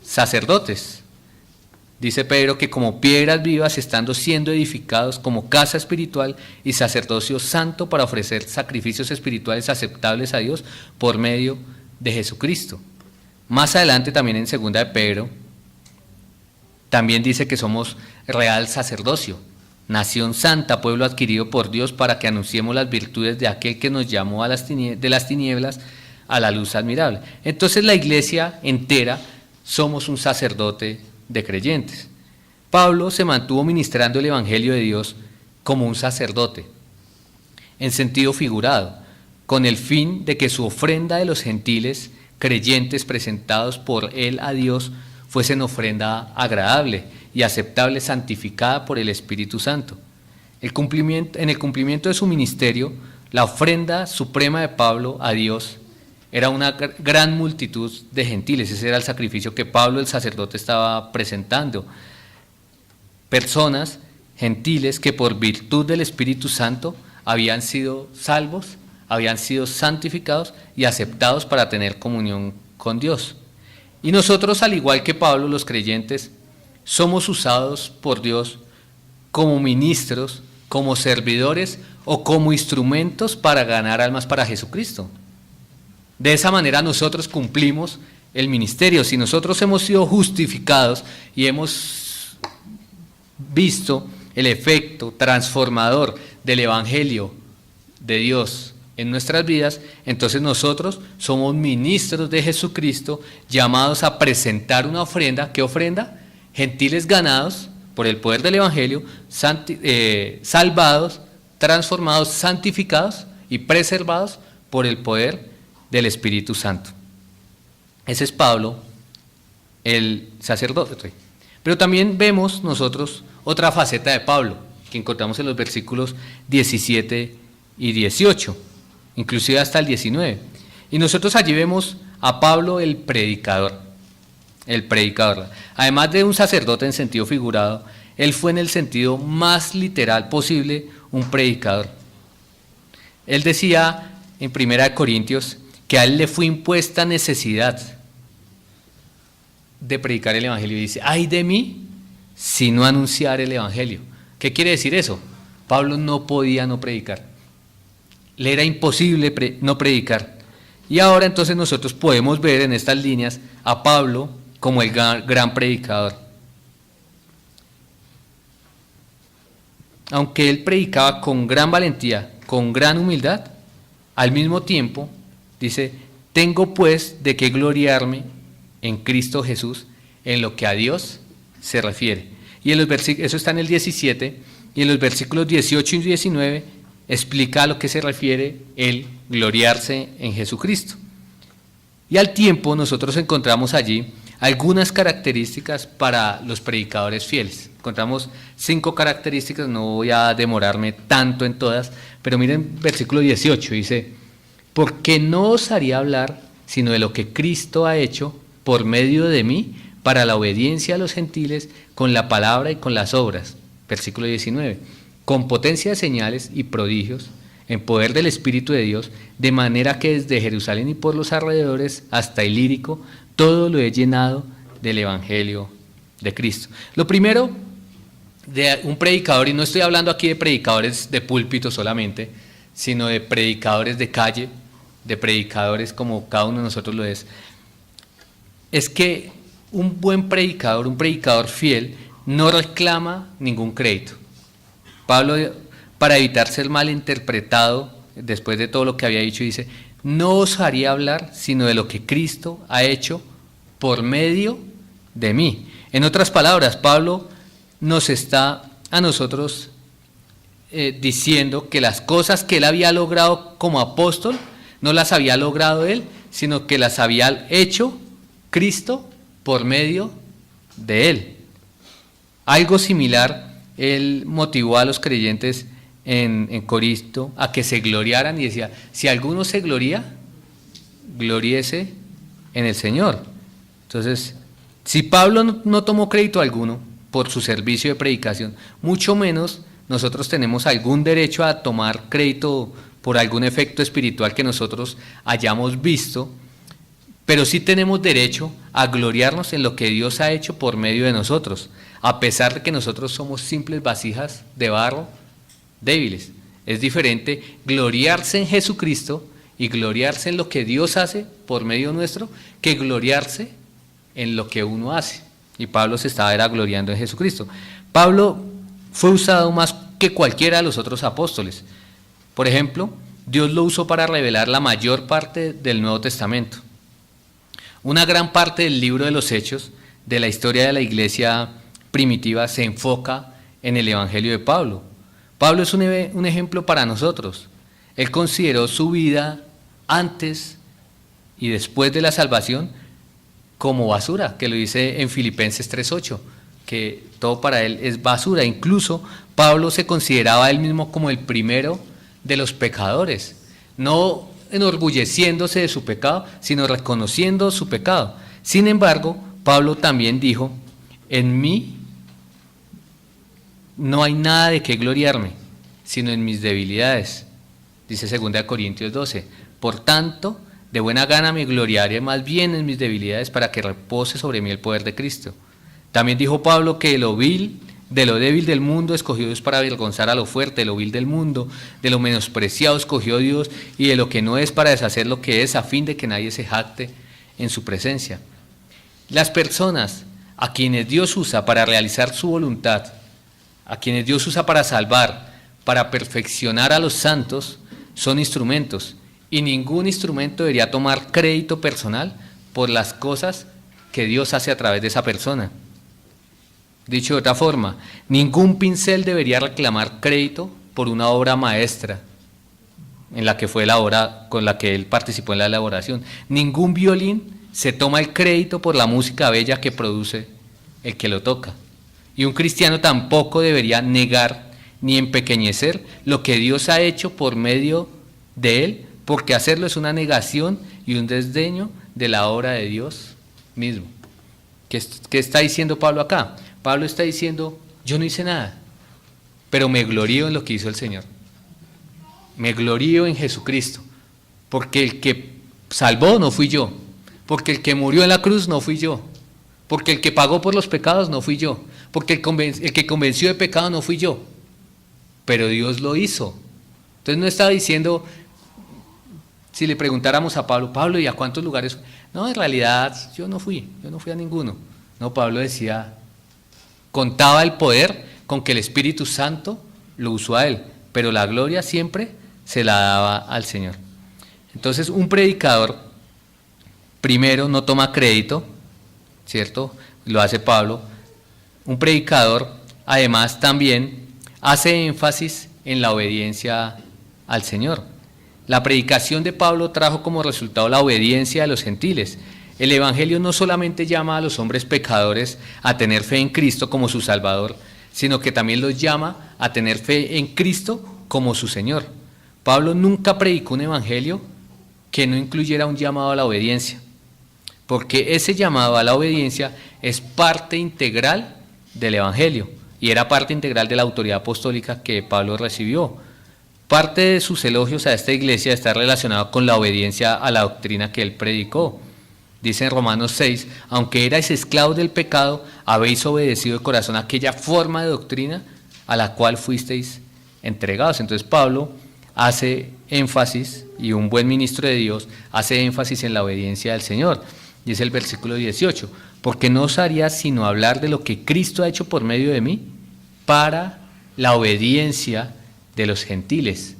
sacerdotes. Dice Pedro que como piedras vivas, estando siendo edificados como casa espiritual y sacerdocio santo para ofrecer sacrificios espirituales aceptables a Dios por medio de Jesucristo. Más adelante también en 2 de Pedro, también dice que somos real sacerdocio, nación santa, pueblo adquirido por Dios para que anunciemos las virtudes de aquel que nos llamó de las tinieblas a la luz admirable. Entonces la iglesia entera somos un sacerdote de creyentes. Pablo se mantuvo ministrando el evangelio de Dios como un sacerdote, en sentido figurado, con el fin de que su ofrenda de los gentiles creyentes presentados por él a Dios fuesen ofrenda agradable y aceptable, santificada por el Espíritu Santo. En el cumplimiento de su ministerio, la ofrenda suprema de Pablo a Dios era una gran multitud de gentiles. Ese era el sacrificio que Pablo el sacerdote estaba presentando. Personas gentiles que por virtud del Espíritu Santo habían sido salvos, habían sido santificados y aceptados para tener comunión con Dios. Y nosotros, al igual que Pablo, los creyentes, somos usados por Dios como ministros, como servidores o como instrumentos para ganar almas para Jesucristo. De esa manera nosotros cumplimos el ministerio. Si nosotros hemos sido justificados y hemos visto el efecto transformador del evangelio de Dios en nuestras vidas, entonces nosotros somos ministros de Jesucristo, llamados a presentar una ofrenda. ¿Qué ofrenda? Gentiles ganados por el poder del evangelio, salvados, transformados, santificados y preservados por el poder del Espíritu Santo. Ese es Pablo, el sacerdote. Pero también vemos nosotros otra faceta de Pablo, que encontramos en los versículos 17 y 18, inclusive hasta el 19. Y nosotros allí vemos a Pablo el predicador. Además de un sacerdote en sentido figurado, él fue en el sentido más literal posible un predicador. Él decía en 1 Corintios que a él le fue impuesta necesidad de predicar el Evangelio. Y dice, ay de mí si no anunciar el Evangelio. ¿Qué quiere decir eso? Pablo no podía no predicar. Le era imposible no predicar. Y ahora entonces nosotros podemos ver en estas líneas a Pablo como el gran predicador. Aunque él predicaba con gran valentía, con gran humildad, al mismo tiempo dice, tengo pues de qué gloriarme en Cristo Jesús en lo que a Dios se refiere. Y en los eso está en el 17, y en los versículos 18 y 19 explica a lo que se refiere el gloriarse en Jesucristo. Y al tiempo nosotros encontramos allí algunas características para los predicadores fieles. Encontramos 5 características, no voy a demorarme tanto en todas, pero miren versículo 18, dice, porque no os haría hablar sino de lo que Cristo ha hecho por medio de mí para la obediencia a los gentiles con la palabra y con las obras. Versículo 19, con potencia de señales y prodigios, en poder del Espíritu de Dios, de manera que desde Jerusalén y por los alrededores hasta Ilírico, todo lo he llenado del Evangelio de Cristo. Lo primero de un predicador, y no estoy hablando aquí de predicadores de púlpito solamente, sino de predicadores de calle, de predicadores como cada uno de nosotros lo es que un buen predicador, un predicador fiel, no reclama ningún crédito. Pablo, para evitar ser malinterpretado, después de todo lo que había dicho, dice, no os haría hablar sino de lo que Cristo ha hecho por medio de mí. En otras palabras, Pablo nos está a nosotros diciendo que las cosas que él había logrado como apóstol, no las había logrado él, sino que las había hecho Cristo por medio de él. Algo similar, él motivó a los creyentes en Corinto a que se gloriaran y decía, si alguno se gloría, gloríese en el Señor. Entonces, si Pablo no tomó crédito alguno por su servicio de predicación, mucho menos nosotros tenemos algún derecho a tomar crédito por algún efecto espiritual que nosotros hayamos visto, pero sí tenemos derecho a gloriarnos en lo que Dios ha hecho por medio de nosotros, a pesar de que nosotros somos simples vasijas de barro débiles. Es diferente gloriarse en Jesucristo y gloriarse en lo que Dios hace por medio nuestro, que gloriarse en lo que uno hace. Y Pablo se estaba gloriando en Jesucristo. Pablo fue usado más que cualquiera de los otros apóstoles. Por ejemplo, Dios lo usó para revelar la mayor parte del Nuevo Testamento. Una gran parte del libro de los Hechos, de la historia de la iglesia primitiva, se enfoca en el Evangelio de Pablo. Pablo es un ejemplo para nosotros. Él consideró su vida antes y después de la salvación como basura, que lo dice en Filipenses 3:8, que todo para él es basura. Incluso Pablo se consideraba a él mismo como el primero de los pecadores, no enorgulleciéndose de su pecado, sino reconociendo su pecado. Sin embargo, Pablo también dijo, en mí no hay nada de qué gloriarme, sino en mis debilidades. Dice 2 Corintios 12, por tanto, de buena gana me gloriaré más bien en mis debilidades para que repose sobre mí el poder de Cristo. También dijo Pablo que de lo débil del mundo escogió Dios para avergonzar a lo fuerte, de lo vil del mundo, de lo menospreciado escogió Dios y de lo que no es para deshacer lo que es, a fin de que nadie se jacte en su presencia. Las personas a quienes Dios usa para realizar su voluntad, a quienes Dios usa para salvar, para perfeccionar a los santos, son instrumentos, y ningún instrumento debería tomar crédito personal por las cosas que Dios hace a través de esa persona. Dicho de otra forma, ningún pincel debería reclamar crédito por una obra maestra en la que fue la obra con la que él participó en la elaboración. Ningún violín se toma el crédito por la música bella que produce el que lo toca. Y un cristiano tampoco debería negar ni empequeñecer lo que Dios ha hecho por medio de él, porque hacerlo es una negación y un desdeño de la obra de Dios mismo. ¿Qué está diciendo Pablo acá? Pablo está diciendo, yo no hice nada, pero me glorío en lo que hizo el Señor. Me glorío en Jesucristo, porque el que salvó no fui yo, porque el que murió en la cruz no fui yo, porque el que pagó por los pecados no fui yo, porque el que convenció de pecado no fui yo, pero Dios lo hizo. Entonces no estaba diciendo, si le preguntáramos a Pablo, Pablo, ¿y a cuántos lugares fue? No, en realidad yo no fui a ninguno. No, Pablo decía, contaba el poder con que el Espíritu Santo lo usó a él, pero la gloria siempre se la daba al Señor. Entonces un predicador primero no toma crédito, ¿cierto? Lo hace Pablo. Un predicador además también hace énfasis en la obediencia al Señor. La predicación de Pablo trajo como resultado la obediencia de los gentiles. El Evangelio no solamente llama a los hombres pecadores a tener fe en Cristo como su Salvador, sino que también los llama a tener fe en Cristo como su Señor. Pablo nunca predicó un Evangelio que no incluyera un llamado a la obediencia, porque ese llamado a la obediencia es parte integral del Evangelio y era parte integral de la autoridad apostólica que Pablo recibió. Parte de sus elogios a esta iglesia está relacionado con la obediencia a la doctrina que él predicó. Dice en Romanos 6, aunque erais esclavos del pecado, habéis obedecido de corazón aquella forma de doctrina a la cual fuisteis entregados. Entonces Pablo hace énfasis, y un buen ministro de Dios hace énfasis en la obediencia del Señor. Dice el versículo 18, porque no os haría sino hablar de lo que Cristo ha hecho por medio de mí para la obediencia de los gentiles.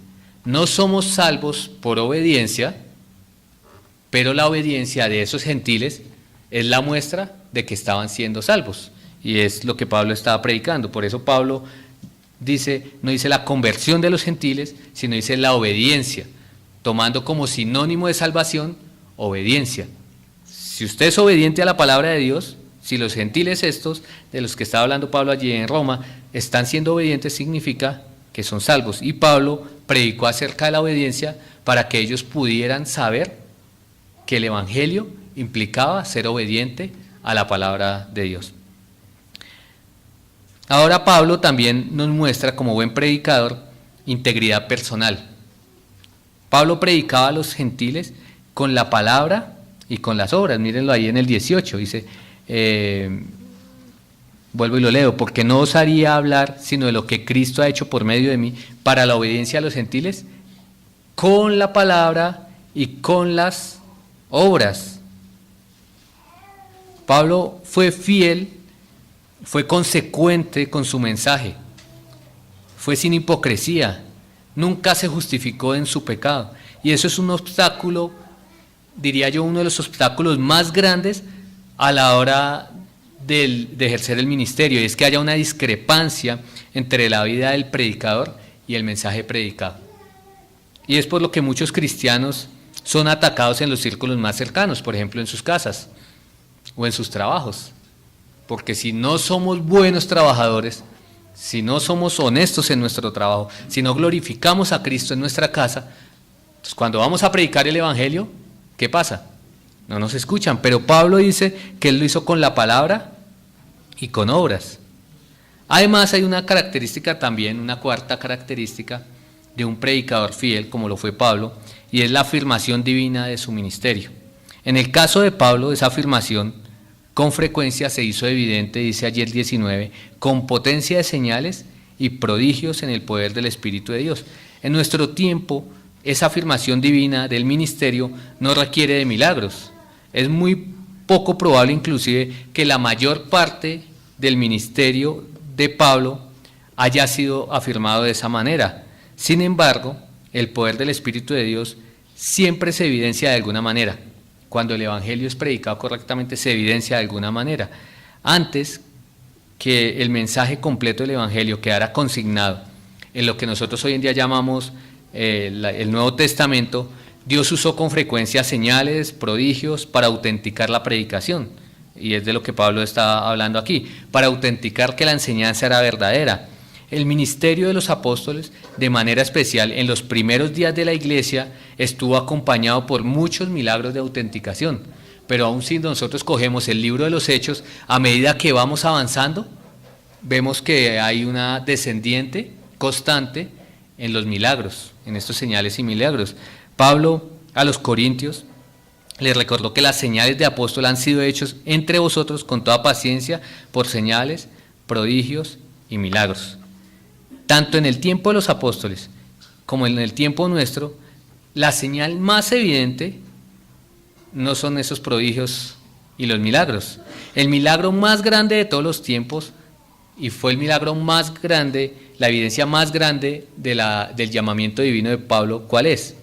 No somos salvos por obediencia, pero la obediencia de esos gentiles es la muestra de que estaban siendo salvos, y es lo que Pablo estaba predicando. Por eso Pablo dice, no dice la conversión de los gentiles, sino dice la obediencia, tomando como sinónimo de salvación obediencia. Si usted es obediente a la palabra de Dios, si los gentiles estos, de los que estaba hablando Pablo allí en Roma, están siendo obedientes, significa que son salvos. Y Pablo predicó acerca de la obediencia para que ellos pudieran saber que el Evangelio implicaba ser obediente a la palabra de Dios. Ahora Pablo también nos muestra, como buen predicador, integridad personal. Pablo predicaba a los gentiles con la palabra y con las obras. Mírenlo ahí en el 18, dice, vuelvo y lo leo, porque no os haría hablar sino de lo que Cristo ha hecho por medio de mí para la obediencia a los gentiles, con la palabra y con las obras. Pablo fue fiel, fue consecuente con su mensaje, fue sin hipocresía, nunca se justificó en su pecado. Y eso es un obstáculo, diría yo, uno de los obstáculos más grandes a la hora de ejercer el ministerio, y es que haya una discrepancia entre la vida del predicador y el mensaje predicado. Y es por lo que muchos cristianos son atacados en los círculos más cercanos, por ejemplo en sus casas o en sus trabajos, porque si no somos buenos trabajadores, si no somos honestos en nuestro trabajo, si no glorificamos a Cristo en nuestra casa, pues cuando vamos a predicar el Evangelio, ¿qué pasa? No nos escuchan. Pero Pablo dice que él lo hizo con la palabra y con obras. Además hay una característica también, una cuarta característica de un predicador fiel, como lo fue Pablo, y es la afirmación divina de su ministerio. En el caso de Pablo, esa afirmación con frecuencia se hizo evidente, dice allí el 19, con potencia de señales y prodigios en el poder del Espíritu de Dios. En nuestro tiempo, esa afirmación divina del ministerio no requiere de milagros. Es muy poco probable inclusive que la mayor parte del ministerio de Pablo haya sido afirmado de esa manera. Sin embargo, el poder del Espíritu de Dios siempre se evidencia de alguna manera. Cuando el Evangelio es predicado correctamente, se evidencia de alguna manera. Antes que el mensaje completo del Evangelio quedara consignado en lo que nosotros hoy en día llamamos el Nuevo Testamento, Dios usó con frecuencia señales, prodigios para autenticar la predicación. Y es de lo que Pablo está hablando aquí, para autenticar que la enseñanza era verdadera. El ministerio de los apóstoles, de manera especial en los primeros días de la iglesia, estuvo acompañado por muchos milagros de autenticación. Pero aún si nosotros cogemos el libro de los Hechos, a medida que vamos avanzando, vemos que hay una descendiente constante en los milagros, en estos señales y milagros. Pablo a los Corintios les recordó que las señales de apóstol han sido hechos entre vosotros con toda paciencia por señales, prodigios y milagros. Tanto en el tiempo de los apóstoles como en el tiempo nuestro, la señal más evidente no son esos prodigios y los milagros. El milagro más grande de todos los tiempos, y fue el milagro más grande, la evidencia más grande del llamamiento divino de Pablo, ¿cuál es?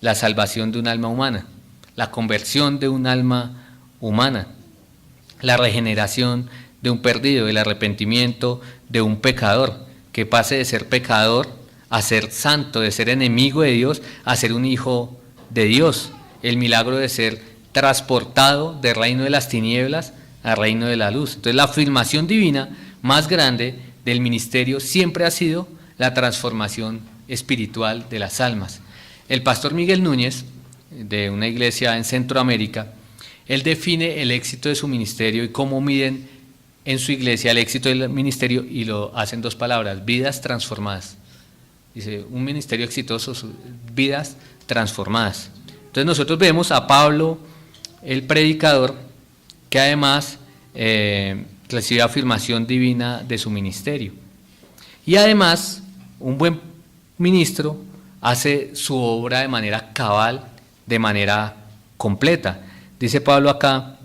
La salvación de un alma humana, la conversión de un alma humana, la regeneración de un perdido, el arrepentimiento de un pecador, que pase de ser pecador a ser santo, de ser enemigo de Dios a ser un hijo de Dios, el milagro de ser transportado del reino de las tinieblas al reino de la luz. Entonces la afirmación divina más grande del ministerio siempre ha sido la transformación espiritual de las almas. El pastor Miguel Núñez, de una iglesia en Centroamérica, él define el éxito de su ministerio y cómo miden en su iglesia el éxito del ministerio, y lo hacen dos palabras: vidas transformadas. Dice, un ministerio exitoso, vidas transformadas. Entonces nosotros vemos a Pablo, el predicador, que además recibe afirmación divina de su ministerio. Y además, un buen ministro hace su obra de manera cabal, de manera completa. Dice Pablo acá,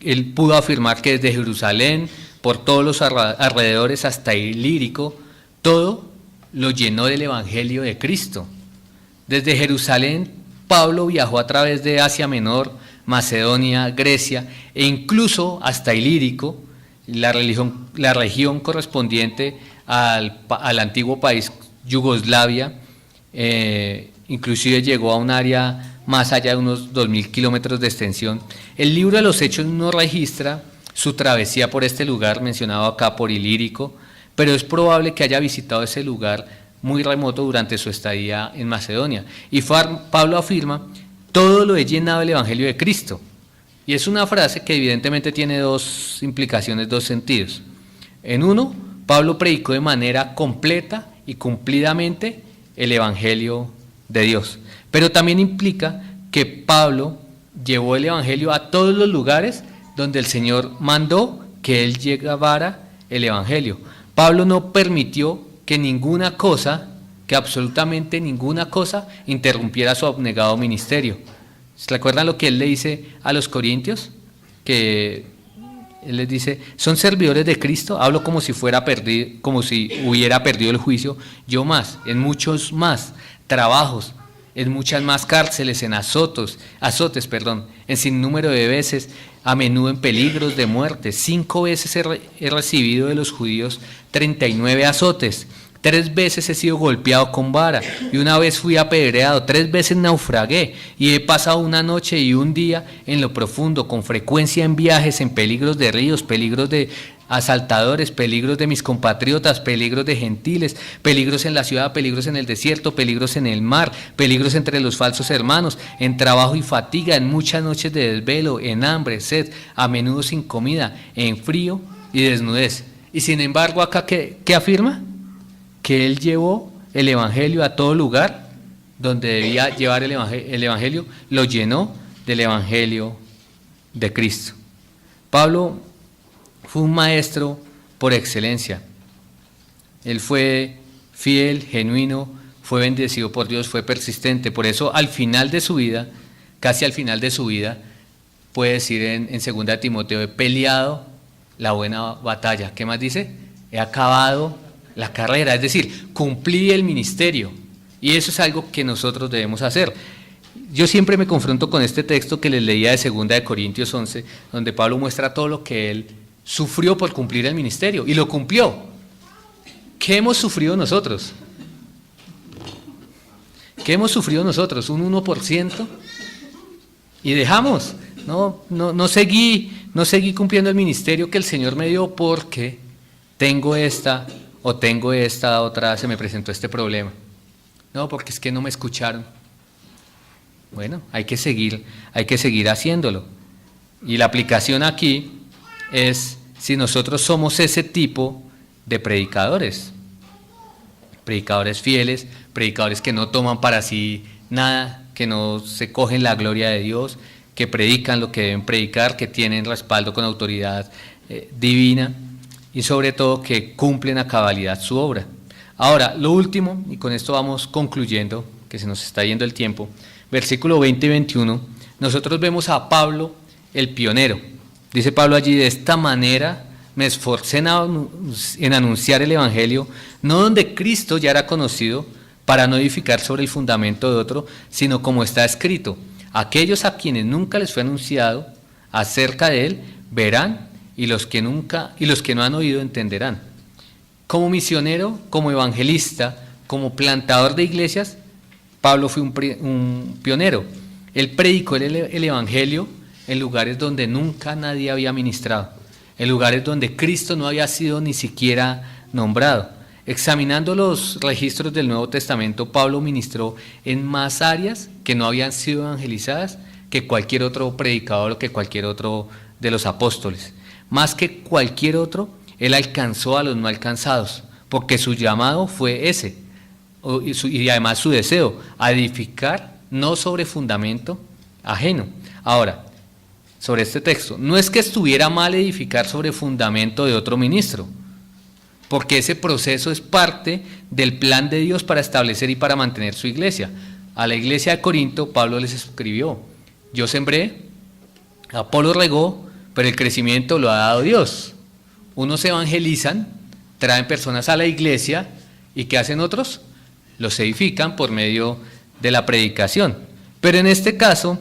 él pudo afirmar que desde Jerusalén, por todos los alrededores hasta Ilírico, todo lo llenó del Evangelio de Cristo. Desde Jerusalén, Pablo viajó a través de Asia Menor, Macedonia, Grecia e incluso hasta Ilírico, la región correspondiente al antiguo país Yugoslavia. Inclusive llegó a un área más allá de unos 2.000 kilómetros de extensión. El libro de los Hechos no registra su travesía por este lugar mencionado acá, por Ilírico, pero es probable que haya visitado ese lugar muy remoto durante su estadía en Macedonia. Y Pablo afirma, todo lo he llenado del Evangelio de Cristo. Y es una frase que evidentemente tiene dos implicaciones, dos sentidos. En uno, Pablo predicó de manera completa y cumplidamente el Evangelio de Dios. Pero también implica que Pablo llevó el Evangelio a todos los lugares donde el Señor mandó que él llevara el Evangelio. Pablo no permitió que ninguna cosa, que absolutamente ninguna cosa, interrumpiera su abnegado ministerio. ¿Se recuerdan lo que él le dice a los corintios? Que él les dice, son servidores de Cristo, hablo como si hubiera perdido el juicio, yo más, en muchos más trabajos, en muchas más cárceles, en azotes, en sinnúmero de veces, a menudo en peligros de muerte. 5 veces he recibido de los judíos 39 azotes. 3 veces he sido golpeado con vara, y una vez fui apedreado, 3 veces naufragué, y he pasado una noche y un día en lo profundo, con frecuencia en viajes, en peligros de ríos, peligros de asaltadores, peligros de mis compatriotas, peligros de gentiles, peligros en la ciudad, peligros en el desierto, peligros en el mar, peligros entre los falsos hermanos, en trabajo y fatiga, en muchas noches de desvelo, en hambre, sed, a menudo sin comida, en frío y desnudez. Y sin embargo, acá, ¿qué afirma? Que él llevó el Evangelio a todo lugar donde debía llevar el Evangelio, lo llenó del Evangelio de Cristo. Pablo fue un maestro por excelencia. Él fue fiel, genuino, fue bendecido por Dios, fue persistente. Por eso al final de su vida, casi al final de su vida, puede decir en 2 Timoteo, he peleado la buena batalla. ¿Qué más dice? He acabado la carrera, es decir, cumplí el ministerio. Y eso es algo que nosotros debemos hacer. Yo siempre me confronto con este texto que les leía de 2 Corintios 11, donde Pablo muestra todo lo que él sufrió por cumplir el ministerio, y lo cumplió. ¿Qué hemos sufrido nosotros? ¿Qué hemos sufrido nosotros? ¿Un 1%? Y dejamos. No seguí cumpliendo el ministerio que el Señor me dio porque tengo esta otra, se me presentó este problema. No, porque es que no me escucharon. Bueno, hay que seguir haciéndolo. Y la aplicación aquí es si nosotros somos ese tipo de predicadores fieles, predicadores que no toman para sí nada, que no se cogen la gloria de Dios, que predican lo que deben predicar, que tienen respaldo con autoridad divina y sobre todo que cumplen a cabalidad su obra. Ahora, lo último, y con esto vamos concluyendo, que se nos está yendo el tiempo, versículo 20 y 21, nosotros vemos a Pablo, el pionero. Dice Pablo allí: de esta manera me esforcé en anunciar el Evangelio, no donde Cristo ya era conocido, para no edificar sobre el fundamento de otro, sino como está escrito: aquellos a quienes nunca les fue anunciado acerca de él verán, y los que no han oído entenderán. Como misionero, como evangelista, como plantador de iglesias, Pablo fue un pionero. Él predicó el Evangelio en lugares donde nunca nadie había ministrado, en lugares donde Cristo no había sido ni siquiera nombrado. Examinando los registros del Nuevo Testamento, Pablo ministró en más áreas que no habían sido evangelizadas que cualquier otro predicador o que cualquier otro de los apóstoles. Más que cualquier otro, él alcanzó a los no alcanzados, porque su llamado fue ese, y además su deseo, a edificar no sobre fundamento ajeno. Ahora, sobre este texto, no es que estuviera mal edificar sobre fundamento de otro ministro, porque ese proceso es parte del plan de Dios para establecer y para mantener su iglesia. A la iglesia de Corinto, Pablo les escribió: yo sembré, Apolo regó, pero el crecimiento lo ha dado Dios. Unos evangelizan, traen personas a la iglesia, ¿y qué hacen otros? Los edifican por medio de la predicación. Pero en este caso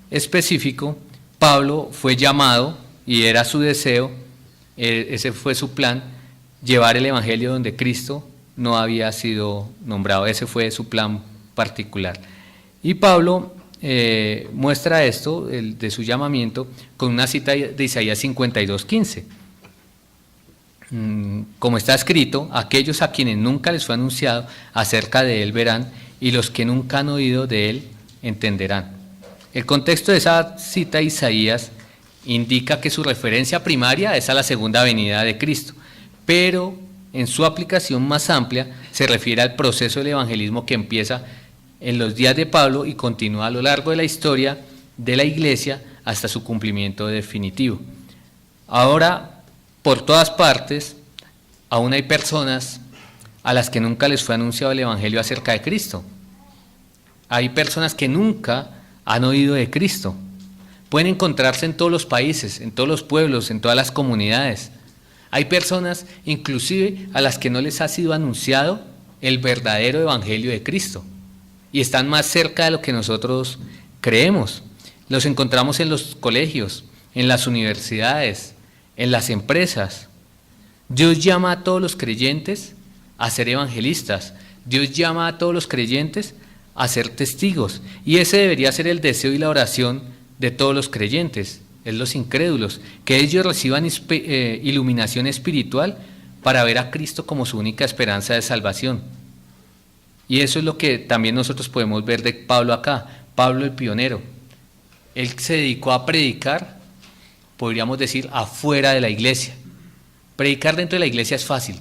específico, Pablo fue llamado, y era su deseo, ese fue su plan, llevar el evangelio donde Cristo no había sido nombrado. Ese fue su plan particular. Y Pablo muestra esto de su llamamiento con una cita de Isaías 52:15. Como está escrito: aquellos a quienes nunca les fue anunciado acerca de él verán, y los que nunca han oído de él entenderán. El contexto de esa cita de Isaías indica que su referencia primaria es a la segunda venida de Cristo, pero en su aplicación más amplia se refiere al proceso del evangelismo que empieza en los días de Pablo y continúa a lo largo de la historia de la iglesia hasta su cumplimiento definitivo. Ahora, por todas partes, aún hay personas a las que nunca les fue anunciado el evangelio acerca de Cristo. Hay personas que nunca han oído de Cristo. Pueden encontrarse en todos los países, en todos los pueblos, en todas las comunidades. Hay personas inclusive a las que no les ha sido anunciado el verdadero evangelio de Cristo y están más cerca de lo que nosotros creemos. Los encontramos en los colegios, en las universidades, en las empresas. Dios llama a todos los creyentes a ser evangelistas. Dios llama a todos los creyentes a ser testigos, y ese debería ser el deseo y la oración de todos los creyentes, es los incrédulos, que ellos reciban iluminación espiritual para ver a Cristo como su única esperanza de salvación. Y eso es lo que también nosotros podemos ver de Pablo acá. Pablo el pionero, él se dedicó a predicar, podríamos decir, afuera de la iglesia. Predicar dentro de la iglesia es fácil,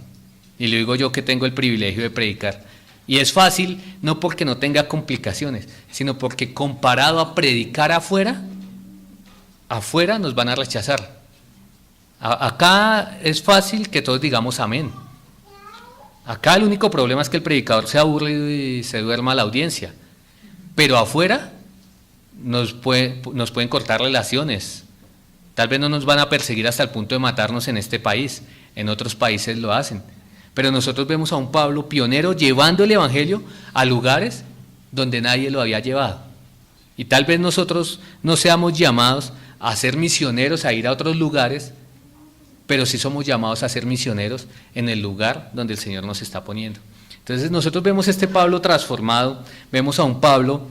y lo digo yo que tengo el privilegio de predicar. Y es fácil no porque no tenga complicaciones, sino porque comparado a predicar afuera nos van a rechazar. Acá es fácil que todos digamos amén. Acá el único problema es que el predicador se aburre y se duerma a la audiencia. Pero afuera nos pueden cortar relaciones. Tal vez no nos van a perseguir hasta el punto de matarnos en este país. En otros países lo hacen. Pero nosotros vemos a un Pablo pionero llevando el evangelio a lugares donde nadie lo había llevado. Y tal vez nosotros no seamos llamados a ser misioneros, a ir a otros lugares, pero sí somos llamados a ser misioneros en el lugar donde el Señor nos está poniendo. Entonces nosotros vemos este Pablo transformado, vemos a un Pablo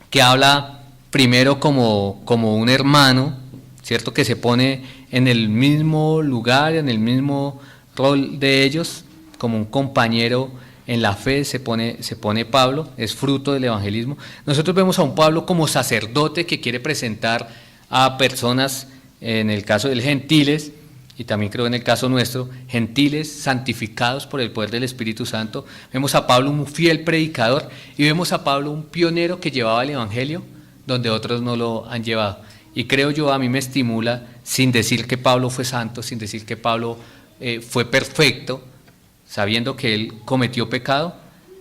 que habla primero como un hermano, ¿cierto? Que se pone en el mismo lugar, en el mismo rol de ellos, como un compañero en la fe se pone Pablo, es fruto del evangelismo. Nosotros vemos a un Pablo como sacerdote que quiere presentar a personas, en el caso del gentiles, y también creo en el caso nuestro, gentiles santificados por el poder del Espíritu Santo. Vemos a Pablo un fiel predicador y vemos a Pablo un pionero que llevaba el Evangelio donde otros no lo han llevado. Y creo yo, a mí me estimula, sin decir que Pablo fue santo, sin decir que Pablo fue perfecto, sabiendo que él cometió pecado,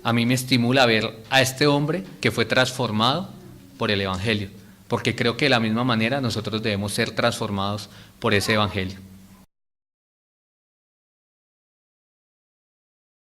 a mí me estimula ver a este hombre que fue transformado por el Evangelio, porque creo que de la misma manera nosotros debemos ser transformados por ese Evangelio.